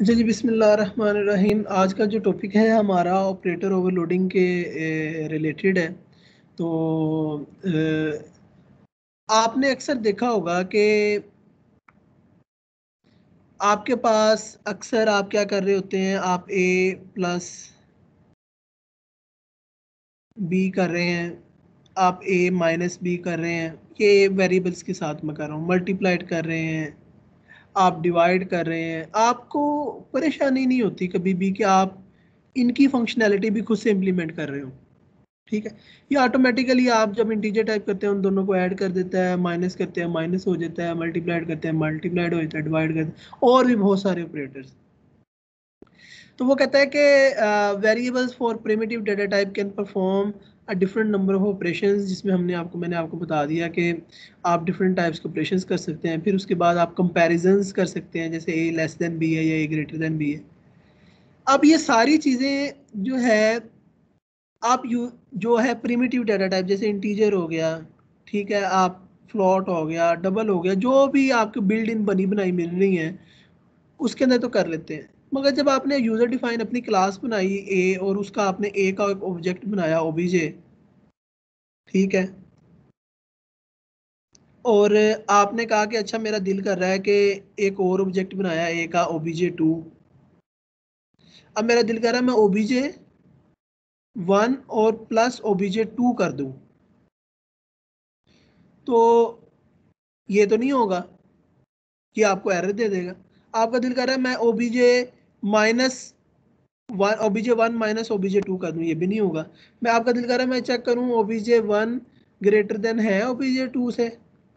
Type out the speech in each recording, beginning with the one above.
अच्छा जी, बिस्मिल्लाहिर्रहमानिर्रहीम। आज का जो टॉपिक है हमारा ऑपरेटर ओवरलोडिंग के रिलेटेड है। तो आपने अक्सर देखा होगा कि आपके पास अक्सर आप क्या कर रहे होते हैं, आप ए प्लस बी कर रहे हैं, आप ए माइनस बी कर रहे हैं। ये वेरिएबल्स के साथ मैं कर रहा हूँ, मल्टीप्लाइड कर रहे हैं, आप डिवाइड कर रहे हैं। आपको परेशानी नहीं होती कभी भी कि आप इनकी फंक्शनैलिटी भी खुद से इम्प्लीमेंट कर रहे हो। ठीक है, ये ऑटोमेटिकली आप जब इंटीजर टाइप करते हैं उन दोनों को ऐड कर देता है, माइनस करते हैं माइनस हो जाता है, मल्टीप्लाइड करते हैं मल्टीप्लाइड हो जाता है, डिवाइड करते हैं, और भी बहुत सारे ऑपरेटर्स। तो वो कहता है कि variables for primitive data type can perform a different number of operations, जिसमें मैंने आपको बता दिया कि आप डिफरेंट टाइप्स के ऑपरेशंस कर सकते हैं। फिर उसके बाद आप कंपैरिजंस कर सकते हैं, जैसे ए लेस देन बी है या ए ग्रेटर देन बी है। अब ये सारी चीज़ें जो है आप यू जो है प्रिमिटिव डेटा टाइप, जैसे इंटीजर हो गया, ठीक है, आप फ्लॉट हो गया, डबल हो गया, जो भी आपको बिल्ड इन बनी बनाई मिल रही है उसके अंदर तो कर लेते हैं। मगर जब आपने यूजर डिफाइन अपनी क्लास बनाई ए, और उसका आपने ए का एक ऑब्जेक्ट बनाया ओबीजे, ठीक है, और आपने कहा कि अच्छा मेरा दिल कर रहा है कि एक और ऑब्जेक्ट बनाया ए का ओबीजे 2। अब मेरा दिल कर रहा है मैं ओबीजे 1 और प्लस ओबीजे 2 कर दूं, तो ये तो नहीं होगा, ये आपको एरर दे देगा। आपका दिल कर रहा है मैं minus one OBJ 1 minus OBJ 2 कर दूं, ये भी नहीं होगा। मैं आपका दिल कर रहा है मैं चेक करूं ओबीजे 1 ग्रेटर देन है ओबीजे 2 से,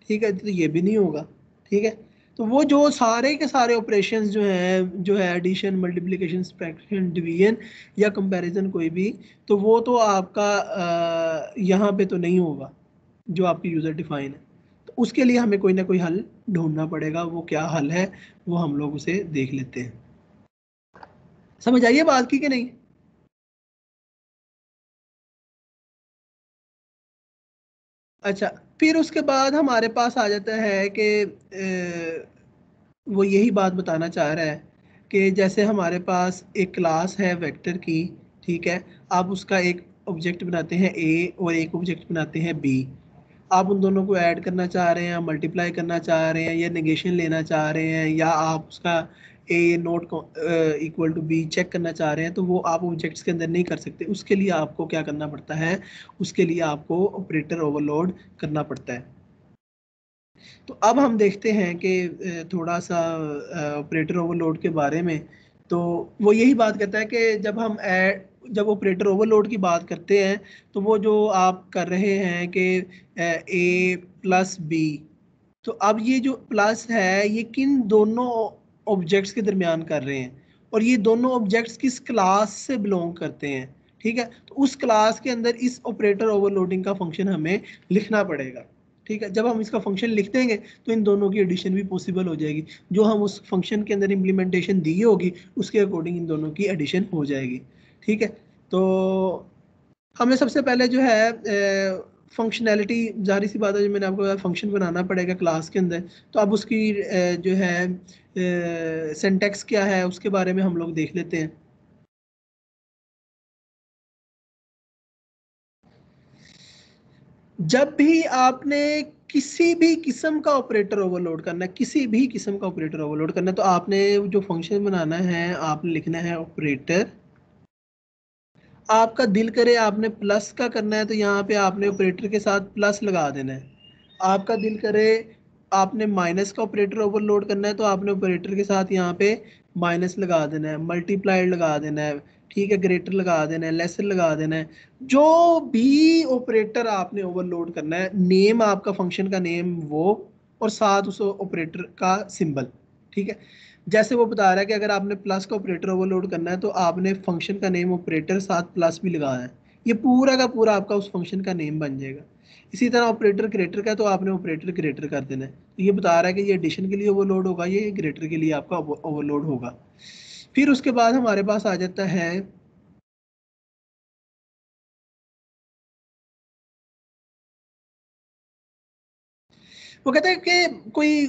ठीक है, तो ये भी नहीं होगा। ठीक है, तो वो जो सारे के सारे ऑपरेशंस जो है एडिशन, मल्टीप्लिकेशन, सब्ट्रैक्शन, डिवीजन या कंपैरिजन कोई भी, तो वो तो आपका यहाँ पे तो नहीं होगा जो आपकी यूज़र डिफाइन है। तो उसके लिए हमें कोई ना कोई हल ढूंढना पड़ेगा। वो क्या हल है वो हम लोग उसे देख लेते हैं। समझ आइए बात की कि नहीं? अच्छा, फिर उसके बाद हमारे पास आ जाता है कि वो यही बात बताना चाह रहा है कि जैसे हमारे पास एक क्लास है वेक्टर की, ठीक है, आप उसका एक ऑब्जेक्ट बनाते हैं ए और एक ऑब्जेक्ट बनाते हैं बी। आप उन दोनों को ऐड करना चाह रहे हैं, मल्टीप्लाई करना चाह रहे हैं, या नेगेशन लेना चाह रहे हैं, या आप उसका A not equal to B check करना चाह रहे हैं, तो वो आप ऑब्जेक्ट्स के अंदर नहीं कर सकते। उसके लिए आपको क्या करना पड़ता है? उसके लिए आपको ऑपरेटर ओवरलोड करना पड़ता है। तो अब हम देखते हैं कि थोड़ा सा ऑपरेटर ओवरलोड के बारे में। तो वो यही बात करता है कि जब ऑपरेटर ओवरलोड की बात करते हैं, तो वो जो आप कर रहे हैं कि ए प्लस बी, तो अब ये जो प्लस है ये किन दोनों ऑब्जेक्ट्स के दरमियान कर रहे हैं, और ये दोनों ऑब्जेक्ट्स किस क्लास से बिलोंग करते हैं। ठीक है, तो उस क्लास के अंदर इस ऑपरेटर ओवरलोडिंग का फंक्शन हमें लिखना पड़ेगा। ठीक है, जब हम इसका फंक्शन लिख देंगे तो इन दोनों की एडिशन भी पॉसिबल हो जाएगी। जो हम उस फंक्शन के अंदर इम्प्लीमेंटेशन दी होगी उसके अकॉर्डिंग इन दोनों की एडिशन हो जाएगी। ठीक है, तो हमें सबसे पहले जो है फंक्शनैलिटी, जारी सी बात है, जो मैंने आपको फंक्शन बनाना पड़ेगा क्लास के अंदर, तो अब उसकी जो है सिंटैक्स क्या है उसके बारे में हम लोग देख लेते हैं। जब भी आपने किसी भी किस्म का ऑपरेटर ओवरलोड करना है, किसी भी किस्म का ऑपरेटर ओवरलोड करना है, तो आपने जो फंक्शन बनाना है आपने लिखना है ऑपरेटर। आपका दिल करे आपने प्लस का करना है, तो यहाँ पे आपने ऑपरेटर के साथ प्लस लगा देना है। आपका दिल करे आपने माइनस का ऑपरेटर ओवरलोड करना है, तो आपने ऑपरेटर के साथ यहाँ पे माइनस लगा देना है, मल्टीप्लाइड लगा देना है, ठीक है, ग्रेटर लगा देना है, लेसर लगा देना है। जो भी ऑपरेटर आपने ओवरलोड करना है, नेम आपका फंक्शन का नेम वो, और साथ उस ऑपरेटर का सिंबल। ठीक है, जैसे वो बता रहा है कि अगर आपने प्लस का ऑपरेटर ओवरलोड करना है तो आपने फंक्शन का नेम ऑपरेटर साथ प्लस भी लगाना है। ये पूरा का पूरा आपका उस फंक्शन का नेम बन जाएगा। इसी तरह ऑपरेटर ग्रेटर का, तो आपने ऑपरेटर ग्रेटर कर देना है। तो ये बता रहा है कि ये एडिशन के लिए ओवरलोड होगा, ये ग्रेटर के लिए आपका ओवरलोड होगा। फिर उसके बाद हमारे पास आ जाता है वो कहते हैं कि कोई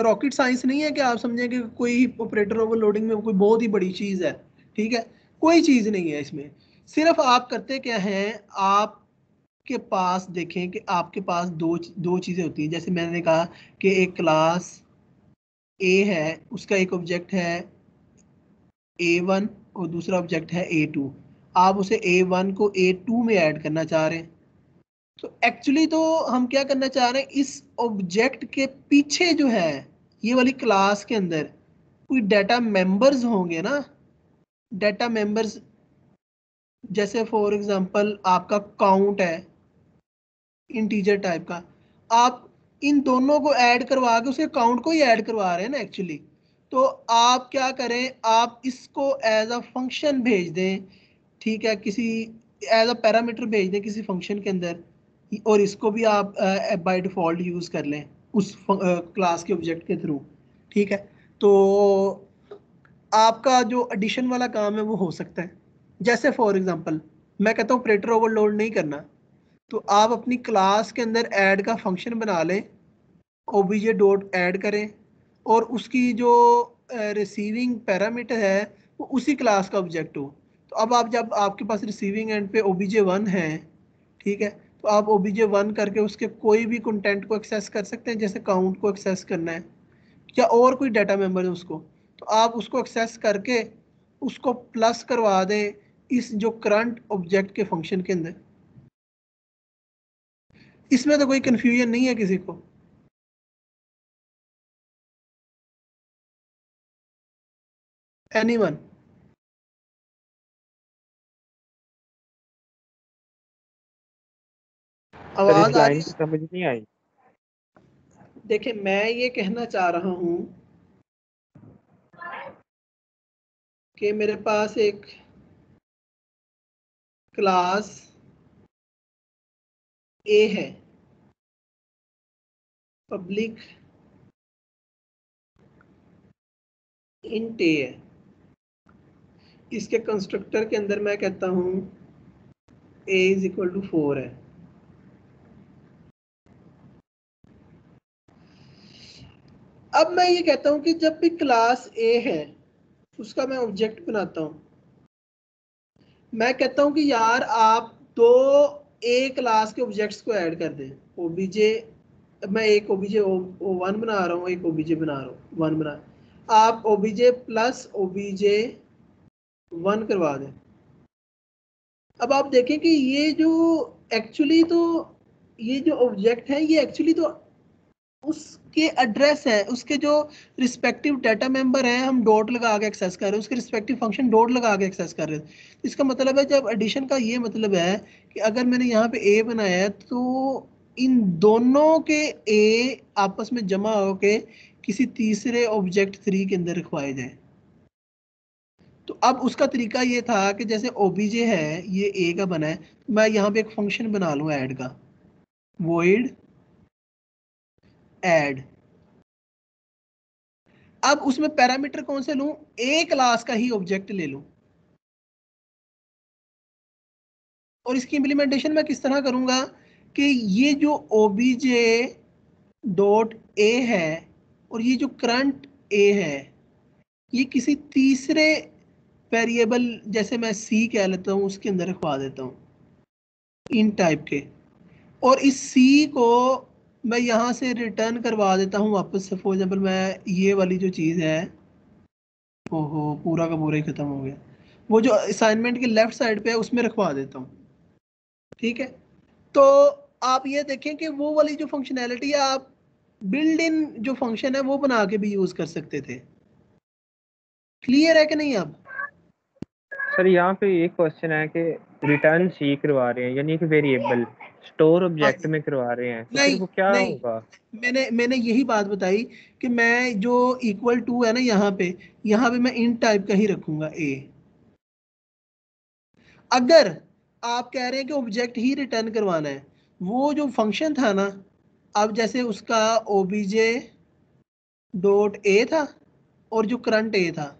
रॉकेट साइंस नहीं है कि आप समझें कि कोई ऑपरेटर ओवरलोडिंग में कोई बहुत ही बड़ी चीज़ है, ठीक है, कोई चीज़ नहीं है इसमें। सिर्फ आप करते क्या हैं, आपके पास देखें कि आपके पास दो चीज़ें होती हैं। जैसे मैंने कहा कि एक क्लास ए है, उसका एक ऑब्जेक्ट है A1 और दूसरा ऑब्जेक्ट है A2। आप उसे A1 को A2 में ऐड करना चाह रहे हैं। तो एक्चुअली तो हम क्या करना चाह रहे हैं, इस ऑब्जेक्ट के पीछे जो है ये वाली क्लास के अंदर कोई डाटा मेंबर्स होंगे ना, डाटा मेंबर्स। जैसे फॉर एग्जांपल आपका काउंट है इंटीजर टाइप का, आप इन दोनों को ऐड करवा के उसके काउंट को ही ऐड करवा रहे हैं ना एक्चुअली। तो आप क्या करें, आप इसको एज अ फंक्शन भेज दें, ठीक है, किसी एज अ पैरामीटर भेज दें किसी फंक्शन के अंदर, और इसको भी आप बाय डिफ़ॉल्ट यूज़ कर लें उस क्लास के ऑब्जेक्ट के थ्रू, ठीक है। तो आपका जो एडिशन वाला काम है वो हो सकता है। जैसे फॉर एग्जांपल मैं कहता हूँ ऑपरेटर ओवरलोड नहीं करना, तो आप अपनी क्लास के अंदर ऐड का फंक्शन बना लें, ओबीजे डॉट ऐड करें, और उसकी जो रिसीविंग पैरामीटर है वो उसी क्लास का ऑब्जेक्ट हो। तो अब आप जब आपके पास रिसीविंग एंड पे ओबीजे 1 है, ठीक है, तो आप ओबीजे 1 करके उसके कोई भी कंटेंट को एक्सेस कर सकते हैं। जैसे काउंट को एक्सेस करना है या और कोई डाटा मेंबर है उसको, तो आप उसको एक्सेस करके उसको प्लस करवा दें इस जो करंट ऑब्जेक्ट के फंक्शन के अंदर। इसमें तो कोई कंफ्यूजन नहीं है किसी को। एनीवन? सर इस आवाज आ रही लाइन की है? समझ नहीं आई। देखिए मैं ये कहना चाह रहा हूं कि मेरे पास एक क्लास ए है, पब्लिक इंट ए है। इसके कंस्ट्रक्टर के अंदर मैं कहता हूं ए इज इक्वल टू 4 है। अब मैं ये कहता हूं कि जब भी क्लास ए है उसका मैं ऑब्जेक्ट बनाता हूं, मैं कहता हूं कि यार आप दो ए क्लास के ऑब्जेक्ट्स को ऐड कर दें। ओबीजे, मैं एक ओबीजे ओ वन बना रहा हूँ, एक ओबीजे बना रहा हूँ, वन बना, आप ओबीजे प्लस ओबीजे 1 करवा दें। अब आप देखें कि ये जो एक्चुअली तो ये जो ऑब्जेक्ट है ये एक्चुअली तो उसके एड्रेस है, उसके जो रिस्पेक्टिव डाटा मेंबर हैं हम डॉट लगा के एक्सेस कर रहे हैं, उसके रिस्पेक्टिव फंक्शन डॉट लगा के एक्सेस कर रहे हैं। इसका मतलब है जब एडिशन का ये मतलब है कि अगर मैंने यहाँ पे ए बनाया है तो इन दोनों के ए आपस में जमा होके किसी तीसरे ऑब्जेक्ट 3 के अंदर रखवाए जाए। तो अब उसका तरीका ये था कि जैसे ओबीजे है ये ए का बना है, तो मैं यहाँ पे एक फंक्शन बना लूँ ऐड का, void ऐड। अब उसमें पैरामीटर कौन से लूं, ए क्लास का ही ऑब्जेक्ट ले लूं। और इसकी इम्प्लीमेंटेशन मैं किस तरह करूंगा कि ये जो ओबीजे डॉट ए है और ये जो करंट ए है ये किसी तीसरे वेरिएबल, जैसे मैं सी कह लेता हूँ, उसके अंदर रखवा देता हूँ इन टाइप के, और इस सी को मैं यहाँ से रिटर्न करवा देता हूँ वापस से। फॉर एग्जाम्पल मैं ये वाली जो चीज़ है, ओहो पूरा का पूरा ही खत्म हो गया, वो जो असाइनमेंट के लेफ्ट साइड पे है उसमें रखवा देता हूँ, ठीक है। तो आप ये देखें कि वो वाली जो फंक्शनैलिटी है आप बिल्ड इन जो फंक्शन है वो बना के भी यूज कर सकते थे। क्लियर है कि नहीं? अब सर यहाँ पे एक क्वेश्चन है कि रिटर्न सी करवा रहे हैं, यानी कि वेरिएबल स्टोर हाँ ऑब्जेक्ट जी, में करवा रहे हैं, तो फिर नहीं वो क्या नहीं, होगा? मैंने यही बात बताई कि मैं जो इक्वल टू है ना यहाँ पे मैं इन टाइप का ही रखूंगा ए। अगर आप कह रहे हैं कि ऑब्जेक्ट ही रिटर्न करवाना है, वो जो फंक्शन था ना, अब जैसे उसका ओबीजे डॉट ए था और जो करंट ए था,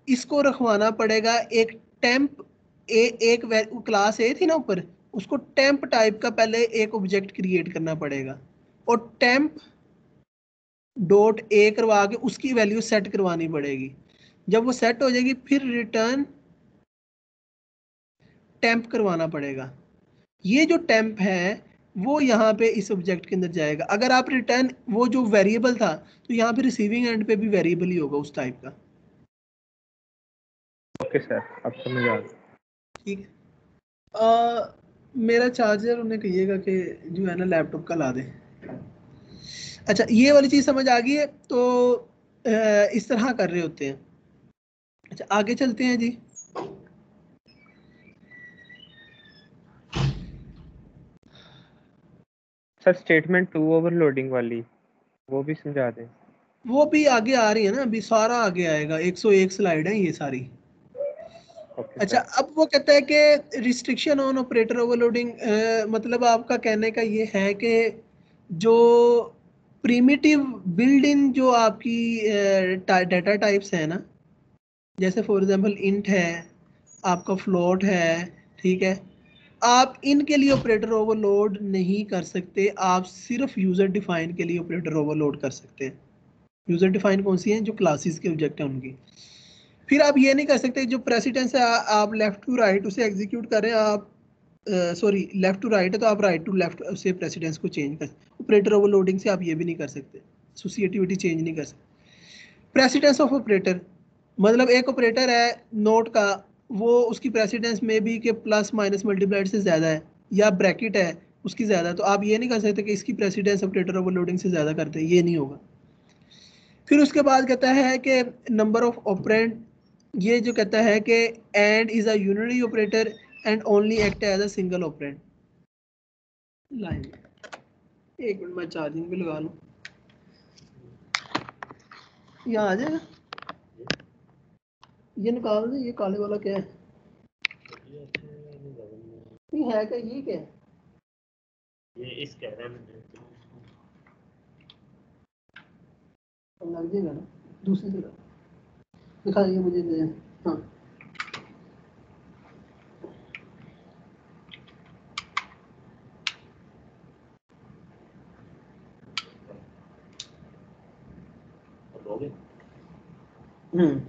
इसको रखवाना पड़ेगा एक टेम्प ए, एक क्लास ए थी ना ऊपर, उसको टेम्प टाइप का पहले एक ऑब्जेक्ट क्रिएट करना पड़ेगा, और टेम्प डॉट ए करवा के उसकी वैल्यू सेट करवानी पड़ेगी। जब वो सेट हो जाएगी फिर रिटर्न टेम्प करवाना पड़ेगा। ये जो टेम्प है वो यहाँ पे इस ऑब्जेक्ट के अंदर जाएगा। अगर आप रिटर्न वो जो वेरिएबल था तो यहाँ पे रिसीविंग एंड पे भी वेरिएबल ही होगा उस टाइप का। ओके सर, अब समझ आ गया। ठीक मेरा चार्जर उन्हें कहिएगा कि जो है ना लैपटॉप का ला दे। अच्छा ये वाली चीज़ समझ आ गई है। तो इस तरह कर रहे होते हैं। अच्छा आगे चलते हैं जी। सर स्टेटमेंट 2 ओवरलोडिंग वाली वो भी समझा दें। वो भी आगे आ रही है ना, अभी सारा आगे आएगा। 101 स्लाइड है ये सारी। ओके अच्छा सर। अब वो कहता है कि रिस्ट्रिक्शन ऑन ऑपरेटर ओवरलोडिंग, मतलब आपका कहने का ये है कि जो प्रिमिटिव बिल्ड इन जो आपकी डाटा टाइप्स है ना, जैसे फॉर एग्जांपल इंट है, आपका फ्लोट है, ठीक है, आप इनके लिए ऑपरेटर ओवरलोड नहीं कर सकते। आप सिर्फ यूजर डिफाइन के लिए ऑपरेटर ओवरलोड कर सकते हैं। यूजर डिफाइन कौन सी है? जो क्लासेस के ऑब्जेक्ट हैं उनकी। फिर आप ये नहीं कर सकते जो प्रेसिडेंस है आप लेफ्ट टू राइट उसे एग्जीक्यूट करें, आप सॉरी लेफ्ट टू राइट है तो आप राइट टू लेफ्ट उसे प्रेसिडेंस को चेंज कर। ऑपरेटर ओवरलोडिंग से आप ये भी नहीं कर सकते, एसोसिएटिविटी चेंज नहीं कर सकते। प्रेसिडेंस ऑफ ऑपरेटर मतलब एक ऑपरेटर है नोट का, वो उसकी प्रेसिडेंस में भी के प्लस माइनस मल्टीप्लाइड से ज़्यादा है या ब्रैकेट है उसकी ज़्यादा, तो आप ये नहीं कर सकते कि इसकी प्रेसिडेंस ऑपरेटर ओवरलोडिंग से ज़्यादा करते हैं, ये नहीं होगा। फिर उसके बाद कहता है कि नंबर ऑफ ऑपरेंड, ये जो कहता है कि and is a unitary operator and only act as a single operand. लाइन एक मिनट मैं चार्जिंग भी लगा लूँ, यहाँ आ जाएगा। ये निकाल दे, ये काले वाला क्या है? नहीं है क्या? ये क्या है? ये इस कह रहा है लग जाएगा ना दूसरी तरफ दिखाइए मुझे दे। हाँ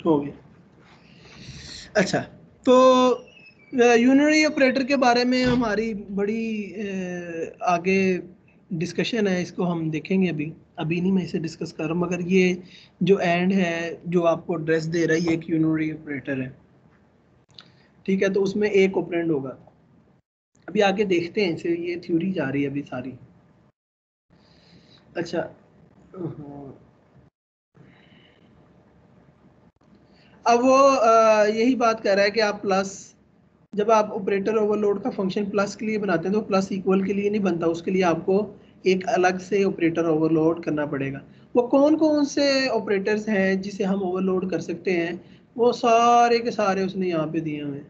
हो गया। अच्छा तो यूनिटरी ऑपरेटर के बारे में हमारी बड़ी आगे डिस्कशन है, इसको हम देखेंगे। अभी अभी नहीं मैं इसे डिस्कस कर रहा हूँ, मगर ये जो एंड है जो आपको एड्रेस दे रहा है ये एक यूनिटरी ऑपरेटर है, ठीक है। तो उसमें एक ऑपरेंड होगा। अभी आगे देखते हैं इसे, ये थ्योरी जा रही है अभी सारी। अच्छा अब वो यही बात कर रहा है कि आप प्लस, जब आप ऑपरेटर ओवरलोड का फंक्शन प्लस के लिए बनाते हैं तो प्लस इक्वल के लिए नहीं बनता, उसके लिए आपको एक अलग से ऑपरेटर ओवरलोड करना पड़ेगा। वो कौन कौन से ऑपरेटर्स हैं जिसे हम ओवरलोड कर सकते हैं, वो सारे के सारे उसने यहाँ पे दिए हुए हैं।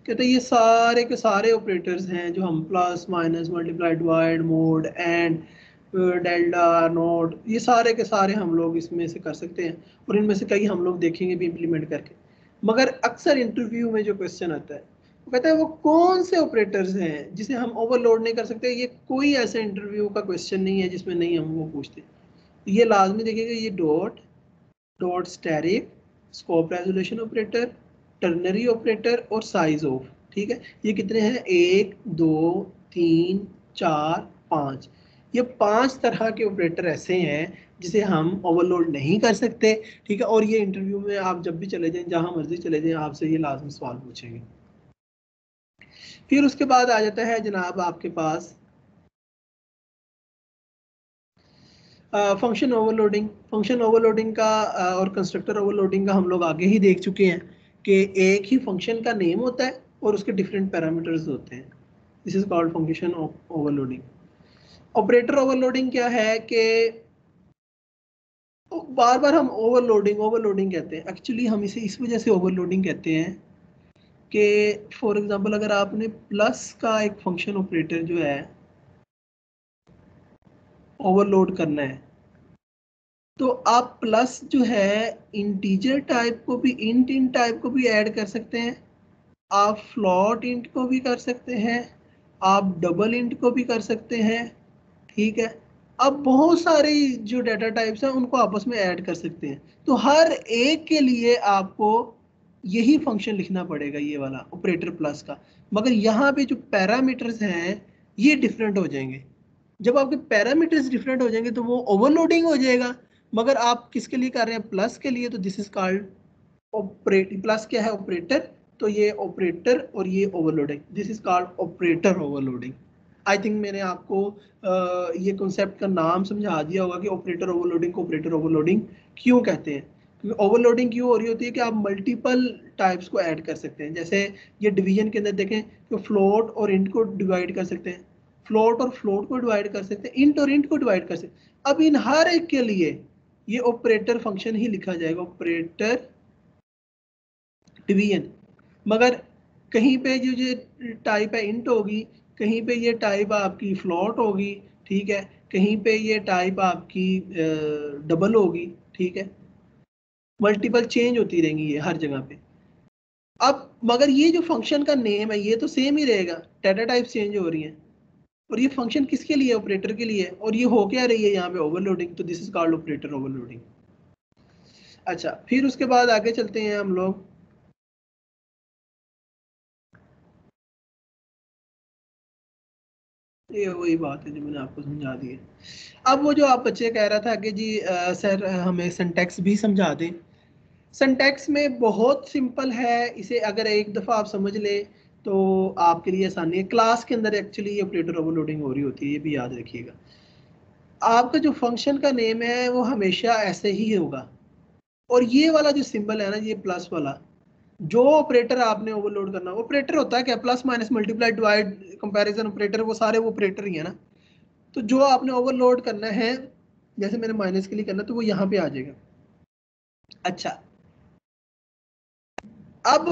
कहते हैं ये सारे के सारे ऑपरेटर्स हैं जो हम plus minus multiply divide mode and delta naught, ये सारे के सारे हम लोग इसमें से कर सकते हैं, और इनमें से कई हम लोग देखेंगे भी इम्प्लीमेंट करके। मगर अक्सर इंटरव्यू में जो क्वेश्चन आता है वो कहता है वो कौन से ऑपरेटर्स हैं जिसे हम ओवरलोड नहीं कर सकते। ये कोई ऐसा इंटरव्यू का क्वेश्चन नहीं है जिसमें नहीं हम वो पूछते। ये लाजमी देखिएगा, ये dot dot static scope resolution operator, ternary operator और साइज ऑफ, ठीक है। ये कितने हैं? 1 2 3 4 5। ये 5 तरह के ऑपरेटर ऐसे हैं जिसे हम ओवरलोड नहीं कर सकते, ठीक है। और ये इंटरव्यू में आप जब भी चले जाएं, जहां मर्जी चले जाएं, आपसे ये लाजमी सवाल पूछेंगे। फिर उसके बाद आ जाता है जनाब आपके पास फंक्शन ओवरलोडिंग। फंक्शन ओवरलोडिंग का और कंस्ट्रक्टर ओवरलोडिंग का हम लोग आगे ही देख चुके हैं कि एक ही फंक्शन का नेम होता है और उसके डिफरेंट पैरामीटर्स होते हैं। This is called function overloading. Operator overloading क्या है कि बार बार हम ओवरलोडिंग ओवरलोडिंग कहते हैं, एक्चुअली हम इसे इस वजह से ओवरलोडिंग कहते हैं कि फॉर एग्जांपल अगर आपने प्लस का एक फंक्शन ऑपरेटर जो है ओवरलोड करना है तो आप प्लस जो है इंटीजर टाइप को भी, इंट टाइप को भी ऐड कर सकते हैं, आप फ्लोट इंट को भी कर सकते हैं, आप डबल इंट को भी कर सकते हैं, ठीक है। अब बहुत सारे जो डाटा टाइप्स हैं उनको आपस में ऐड कर सकते हैं, तो हर एक के लिए आपको यही फंक्शन लिखना पड़ेगा, ये वाला ऑपरेटर प्लस का। मगर यहाँ पे जो पैरामीटर्स हैं ये डिफरेंट हो जाएंगे। जब आपके पैरामीटर्स डिफरेंट हो जाएंगे तो वो ओवरलोडिंग हो जाएगा। मगर आप किसके लिए कर रहे हैं, प्लस के लिए, तो this is called operate. Plus क्या है, ऑपरेटर, तो ये ऑपरेटर और ये overloading, this is called operator overloading. I think मैंने आपको ये कॉन्सेप्ट का नाम समझा दिया होगा कि ऑपरेटर ओवरलोडिंग को ऑपरेटर ओवरलोडिंग क्यों कहते हैं। क्योंकि ओवरलोडिंग क्यों हो रही होती है कि आप मल्टीपल टाइप्स को ऐड कर सकते हैं। जैसे ये डिवीजन के अंदर देखें कि फ्लोट और इंट को डिवाइड कर सकते हैं, फ्लोट और फ्लोट को डिवाइड कर सकते हैं, इंट और इंट को डिवाइड कर सकते हैं। अब इन हर एक के लिए ये ऑपरेटर फंक्शन ही लिखा जाएगा, ऑपरेटर डिवीजन। मगर कहीं पे जो ये टाइप है इंट होगी, कहीं पे ये टाइप आपकी फ्लोट होगी, ठीक है, कहीं पे ये टाइप आपकी डबल होगी, ठीक है, मल्टीपल चेंज होती रहेंगी ये हर जगह पे। अब मगर ये जो फंक्शन का नेम है ये तो सेम ही रहेगा, डाटा टाइप चेंज हो रही हैं। और ये फंक्शन किसके लिए, ऑपरेटर के लिए, और ये हो क्या रही है यहाँ पे, ओवरलोडिंग, तो this is called operator overloading. अच्छा, फिर उसके बाद आगे चलते हैं हम लोग। ये वही बात है जो मैंने आपको समझा दी है। अब वो जो आप बच्चे कह रहा था कि जी सर हमें सिंटैक्स भी समझा दें। सिंटैक्स में बहुत सिंपल है, इसे अगर एक दफ़ा आप समझ ले तो आपके लिए आसानी है। क्लास के अंदर एक्चुअली ये ऑपरेटर ओवरलोडिंग हो रही होती है, ये भी याद रखिएगा। आपका जो फंक्शन का नेम है वो हमेशा ऐसे ही होगा, और ये वाला जो सिंबल है ना, ये प्लस वाला, जो ऑपरेटर आपने ओवरलोड करना, ऑपरेटर होता है क्या, plus minus multiply divide comparison operator, वो सारे वो ऑपरेटर ही है ना। तो जो आपने ओवरलोड करना है, जैसे मैंने माइनस के लिए करना, तो वो यहाँ पे आ जाएगा। अच्छा, अब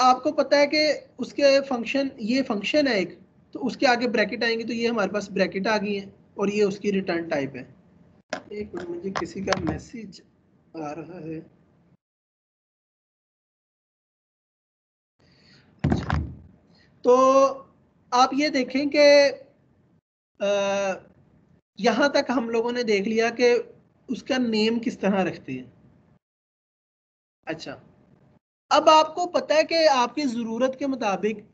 आपको पता है कि उसके फंक्शन, ये फंक्शन है एक, तो उसके आगे ब्रैकेट आएंगे, तो ये हमारे पास ब्रैकेट आ गई है, और ये उसकी रिटर्न टाइप है। एक मिनट, मुझे किसी का मैसेज आ रहा है। तो आप ये देखें कि यहाँ तक हम लोगों ने देख लिया कि उसका नेम किस तरह रखते हैं। अच्छा, अब आपको पता है कि आपकी ज़रूरत के मुताबिक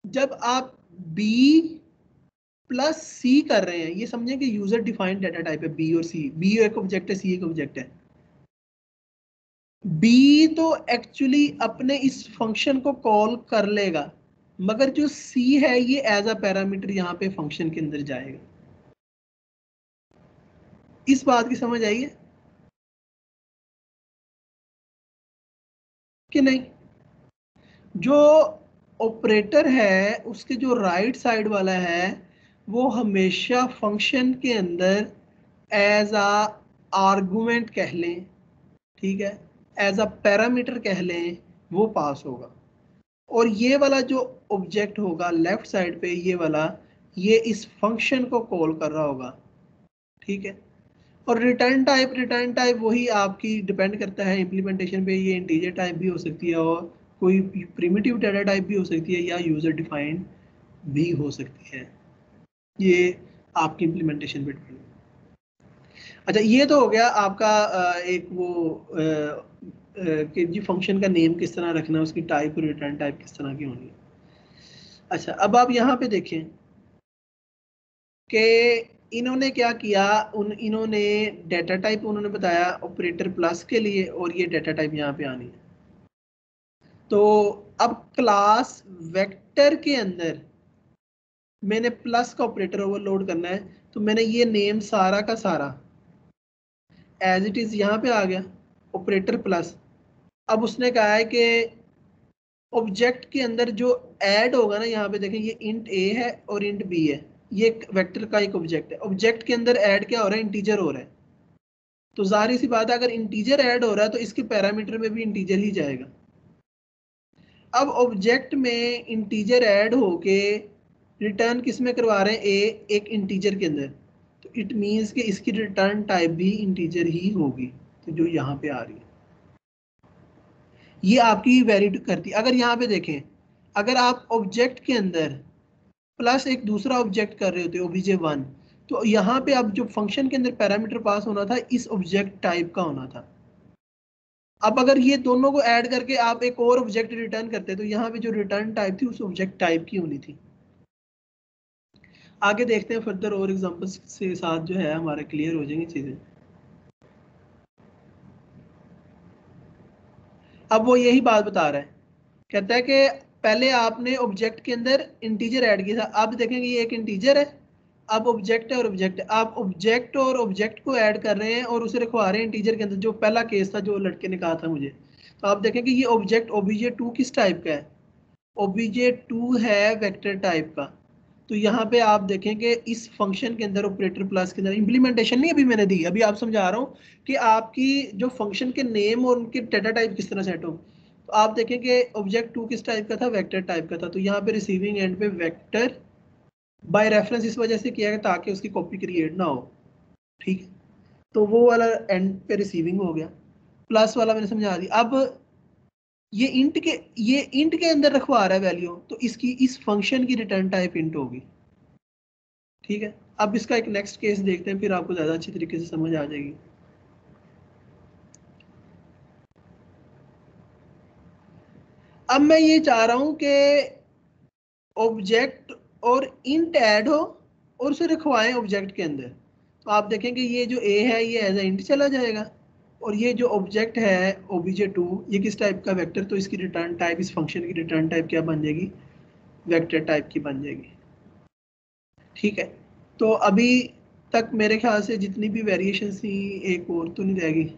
जब आप बी प्लस सी कर रहे हैं, ये समझें कि यूजर डिफाइंड डाटा टाइप है बी और सी, बी एक ऑब्जेक्ट है, सी एक ऑब्जेक्ट है। बी तो एक्चुअली अपने इस फंक्शन को कॉल कर लेगा, मगर जो सी है ये एज अ पैरामीटर यहाँ पे फंक्शन के अंदर जाएगा। इस बात की समझ आई है कि नहीं? जो ऑपरेटर है उसके जो राइट साइड वाला है वो हमेशा फंक्शन के अंदर एज आ आर्गुमेंट कह लें, ठीक है, एज अ पैरामीटर कह लें, वो पास होगा। और ये वाला जो ऑब्जेक्ट होगा लेफ्ट साइड पे, ये वाला, ये इस फंक्शन को कॉल कर रहा होगा, ठीक है। और रिटर्न टाइप वही आपकी डिपेंड करता है इम्प्लीमेंटेशन पे, ये इंटीजर टाइप भी हो सकती है, और कोई प्रिमिटिव डाटा टाइप भी हो सकती है, या यूजर डिफाइंड भी हो सकती है, ये आपकी इम्प्लीमेंटेशन पे डिपेंड। अच्छा, ये तो हो गया आपका एक वो कि जी फंक्शन का नेम किस तरह रखना है, उसकी टाइप और रिटर्न टाइप किस तरह की होनी है। अच्छा, अब आप यहाँ पे देखें कि इन्होंने क्या किया, इन्होंने डाटा टाइप उन्होंने बताया ऑपरेटर प्लस के लिए, और ये डाटा टाइप यहाँ पे आनी है। तो अब क्लास वेक्टर के अंदर मैंने प्लस का ऑपरेटर ओवरलोड करना है, तो मैंने ये नेम सारा का सारा एज इट इज यहाँ पे आ गया, ऑपरेटर प्लस। अब उसने कहा है कि ऑब्जेक्ट के अंदर जो ऐड होगा ना, यहाँ पे देखें ये इंट ए है और इंट बी है, ये एक वेक्टर का एक ऑब्जेक्ट है। ऑब्जेक्ट के अंदर ऐड क्या हो रहा है, इंटीजर हो रहा है। तो जाहिर सी बात है अगर इंटीजर ऐड हो रहा है तो इसके पैरामीटर में भी इंटीजर ही जाएगा। अब ऑब्जेक्ट में इंटीजर ऐड होके रिटर्न किस में करवा रहे हैं, ए एक इंटीजर के अंदर, तो इट मींस कि इसकी रिटर्न टाइप भी इंटीजर ही होगी, तो जो यहाँ पे आ रही है ये आपकी वैरी करती है। अगर यहाँ पे देखें, अगर आप ऑब्जेक्ट के अंदर प्लस एक दूसरा ऑब्जेक्ट कर रहे होते ओबीजे 1, तो यहाँ पे अब जो फंक्शन के अंदर पैरामीटर पास होना था इस ऑब्जेक्ट टाइप का होना था। अब अगर ये दोनों को ऐड करके आप एक और ऑब्जेक्ट रिटर्न करते तो यहाँ पे जो रिटर्न टाइप थी उस ऑब्जेक्ट टाइप की होनी थी। आगे देखते हैं फर्दर और एग्जांपल्स के साथ जो है हमारे क्लियर हो जाएंगी चीजें। अब वो यही बात बता रहा है, कहता है कि पहले आपने ऑब्जेक्ट के अंदर इंटीजर ऐड किया था, अब देखेंगे ये एक इंटीजर है, अब ऑब्जेक्ट है और ऑब्जेक्ट, आप ऑब्जेक्ट और ऑब्जेक्ट को ऐड कर रहे हैं और उसे रखवा रहे हैं इंटीजर के अंदर, जो पहला केस था जो लड़के ने कहा था मुझे। तो आप देखेंगे ये ऑब्जेक्ट obj2 किस टाइप का है, obj2 है वेक्टर टाइप का। तो यहाँ पे आप देखेंगे इस फंक्शन के अंदर ऑपरेटर प्लस के अंदर इंप्लीमेंटेशन नहीं अभी मैंने दी, अभी आप समझा रहा हूँ कि आपकी जो फंक्शन के नेम और उनके डेटा टाइप किस तरह सेट हो। तो आप देखेंगे ऑब्जेक्ट 2 किस टाइप का था, वेक्टर टाइप का था। तो यहाँ पे रिसीविंग एंड पे वेक्टर बाय रेफरेंस इस वजह से किया है ताकि उसकी कॉपी क्रिएट ना हो, ठीक है। तो वो वाला एंड पे रिसीविंग हो गया, प्लस वाला मैंने समझा दिया। अब ये इंट के अंदर रखवा रहा है वैल्यू, तो इसकी इस फंक्शन की रिटर्न टाइप इंट होगी, ठीक है। अब इसका एक नेक्स्ट केस देखते हैं, फिर आपको ज्यादा अच्छी तरीके से समझ आ जाएगी। अब मैं ये चाह रहा हूं कि ऑब्जेक्ट और इंट ऐड हो और उसे रखवाएं ऑब्जेक्ट के अंदर। तो आप देखेंगे ये जो ए है ये एज ए इंट चला जाएगा, और ये जो ऑब्जेक्ट है obj2 ये किस टाइप का वेक्टर, तो इसकी रिटर्न टाइप, इस फंक्शन की रिटर्न टाइप क्या बन जाएगी, वेक्टर टाइप की बन जाएगी, ठीक है। तो अभी तक मेरे ख्याल से जितनी भी वेरिएशन थी एक और तो नहीं रहेगी।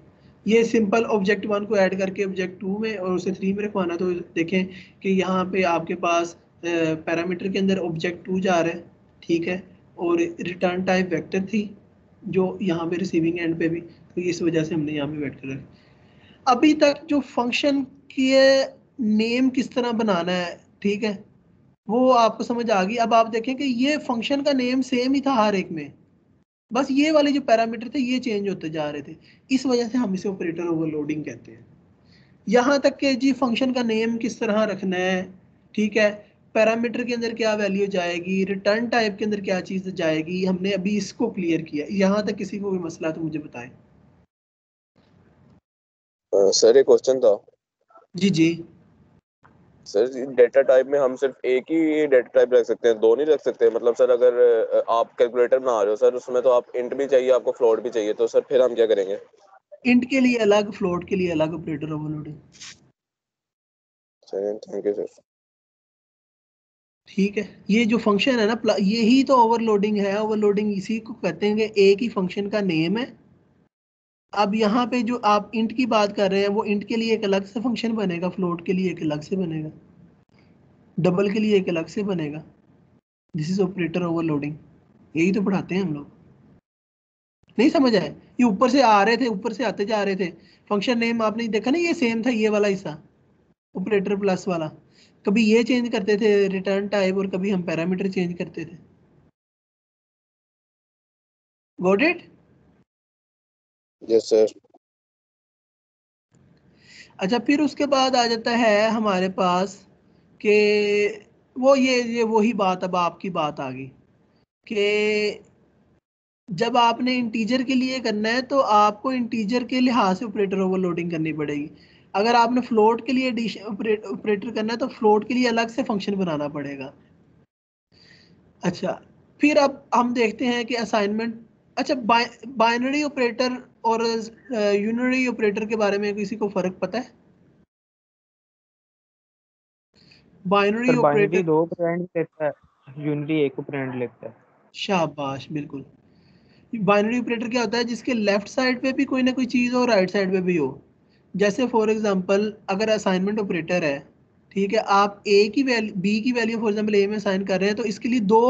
ये सिंपल ऑब्जेक्ट 1 को ऐड करके ऑब्जेक्ट 2 में और उसे 3 में रखवाना। तो देखें कि यहाँ पे आपके पास पैरामीटर के अंदर ऑब्जेक्ट 2 जा रहा है, ठीक है, और रिटर्न टाइप वेक्टर थी जो यहाँ पे रिसीविंग एंड पे भी, तो इस वजह से हमने यहाँ पे वेक्टर रखा। अभी तक जो फंक्शन की नेम किस तरह बनाना है, ठीक है, वो आपको समझ आ गई। अब आप देखें कि ये फंक्शन का नेम सेम ही था हर एक में, बस ये वाले जो पैरामीटर थे ये चेंज होते जा रहे थे, इस वजह से हम इसे ऑपरेटर ओवरलोडिंग कहते हैं। यहाँ तक कि जी फंक्शन का नेम किस तरह रखना है, ठीक है, पैरामीटर के अंदर क्या वैल्यू जाएगी, रिटर्न टाइप के अंदर क्या चीज जाएगी, हमने अभी इसको क्लियर किया। यहाँ तक किसी को भी मसला तो मुझे बताएं। सर एक क्वेश्चन था। जी जी सर डेटा टाइप में हम सिर्फ एक ही डेटा टाइप रख सकते हैं, दो नहीं रख सकते? मतलब सर अगर आप कैलकुलेटर बना रहे हो सर, उसमें तो आप इंट भी चाहिए, आपको फ्लोट भी चाहिए, तो सर फिर हम क्या करेंगे? इंट के लिए अलग, फ्लोट के लिए अलग operator overloading. Thank you sir. ठीक है, ये जो फंक्शन है ना यही तो ओवरलोडिंग है। ओवरलोडिंग इसी को कहते हैं कि एक ही फंक्शन का नेम है। अब यहाँ पे जो आप इंट की बात कर रहे हैं वो इंट के लिए एक अलग से फंक्शन बनेगा, फ्लोट के लिए एक अलग से बनेगा, डबल के लिए एक अलग से बनेगा। दिस इज ऑपरेटर ओवरलोडिंग, यही तो पढ़ाते हैं हम लोग। नहीं समझ आए? ये ऊपर से आ रहे थे, ऊपर से आते जा रहे थे। फंक्शन नेम आपने देखा ना, ये सेम था, ये वाला हिस्सा ऑपरेटर प्लस वाला। कभी ये चेंज करते थे रिटर्न टाइप और कभी हम पैरामीटर चेंज करते थे। Got it? Yes sir. अच्छा, फिर उसके बाद आ जाता है हमारे पास कि वो ये वही बात, अब आपकी बात आ गई कि जब आपने इंटीजर के लिए करना है तो आपको इंटीजर के लिहाज से ऑपरेटर ओवरलोडिंग करनी पड़ेगी। अगर आपने फ्लोट के लिए ऑपरेटर करना है तो फ्लोट के लिए अलग से फंक्शन बनाना पड़ेगा। अच्छा, फिर अब हम देखते हैं कि असाइनमेंट। अच्छा, बाइनरी ऑपरेटर और यूनरी ऑपरेटर के बारे में किसी को फर्क पता है? बाइनरी पर बाइनरी ऑपरेटर, 2 ऑपरेंड लेता है, यूनिटी 1 ऑपरेंड लेता है। शाबाश, बिल्कुल। बाइनरी ऑपरेटर क्या होता है, जिसके लेफ्ट साइड पे भी कोई ना कोई चीज़ हो, राइट साइड पे भी हो। जैसे फॉर एग्जांपल अगर असाइनमेंट ऑपरेटर है, ठीक है, आप ए की वैल्यू बी की वैल्यू फॉर एग्जांपल ए में असाइन कर रहे हैं, तो इसके लिए दो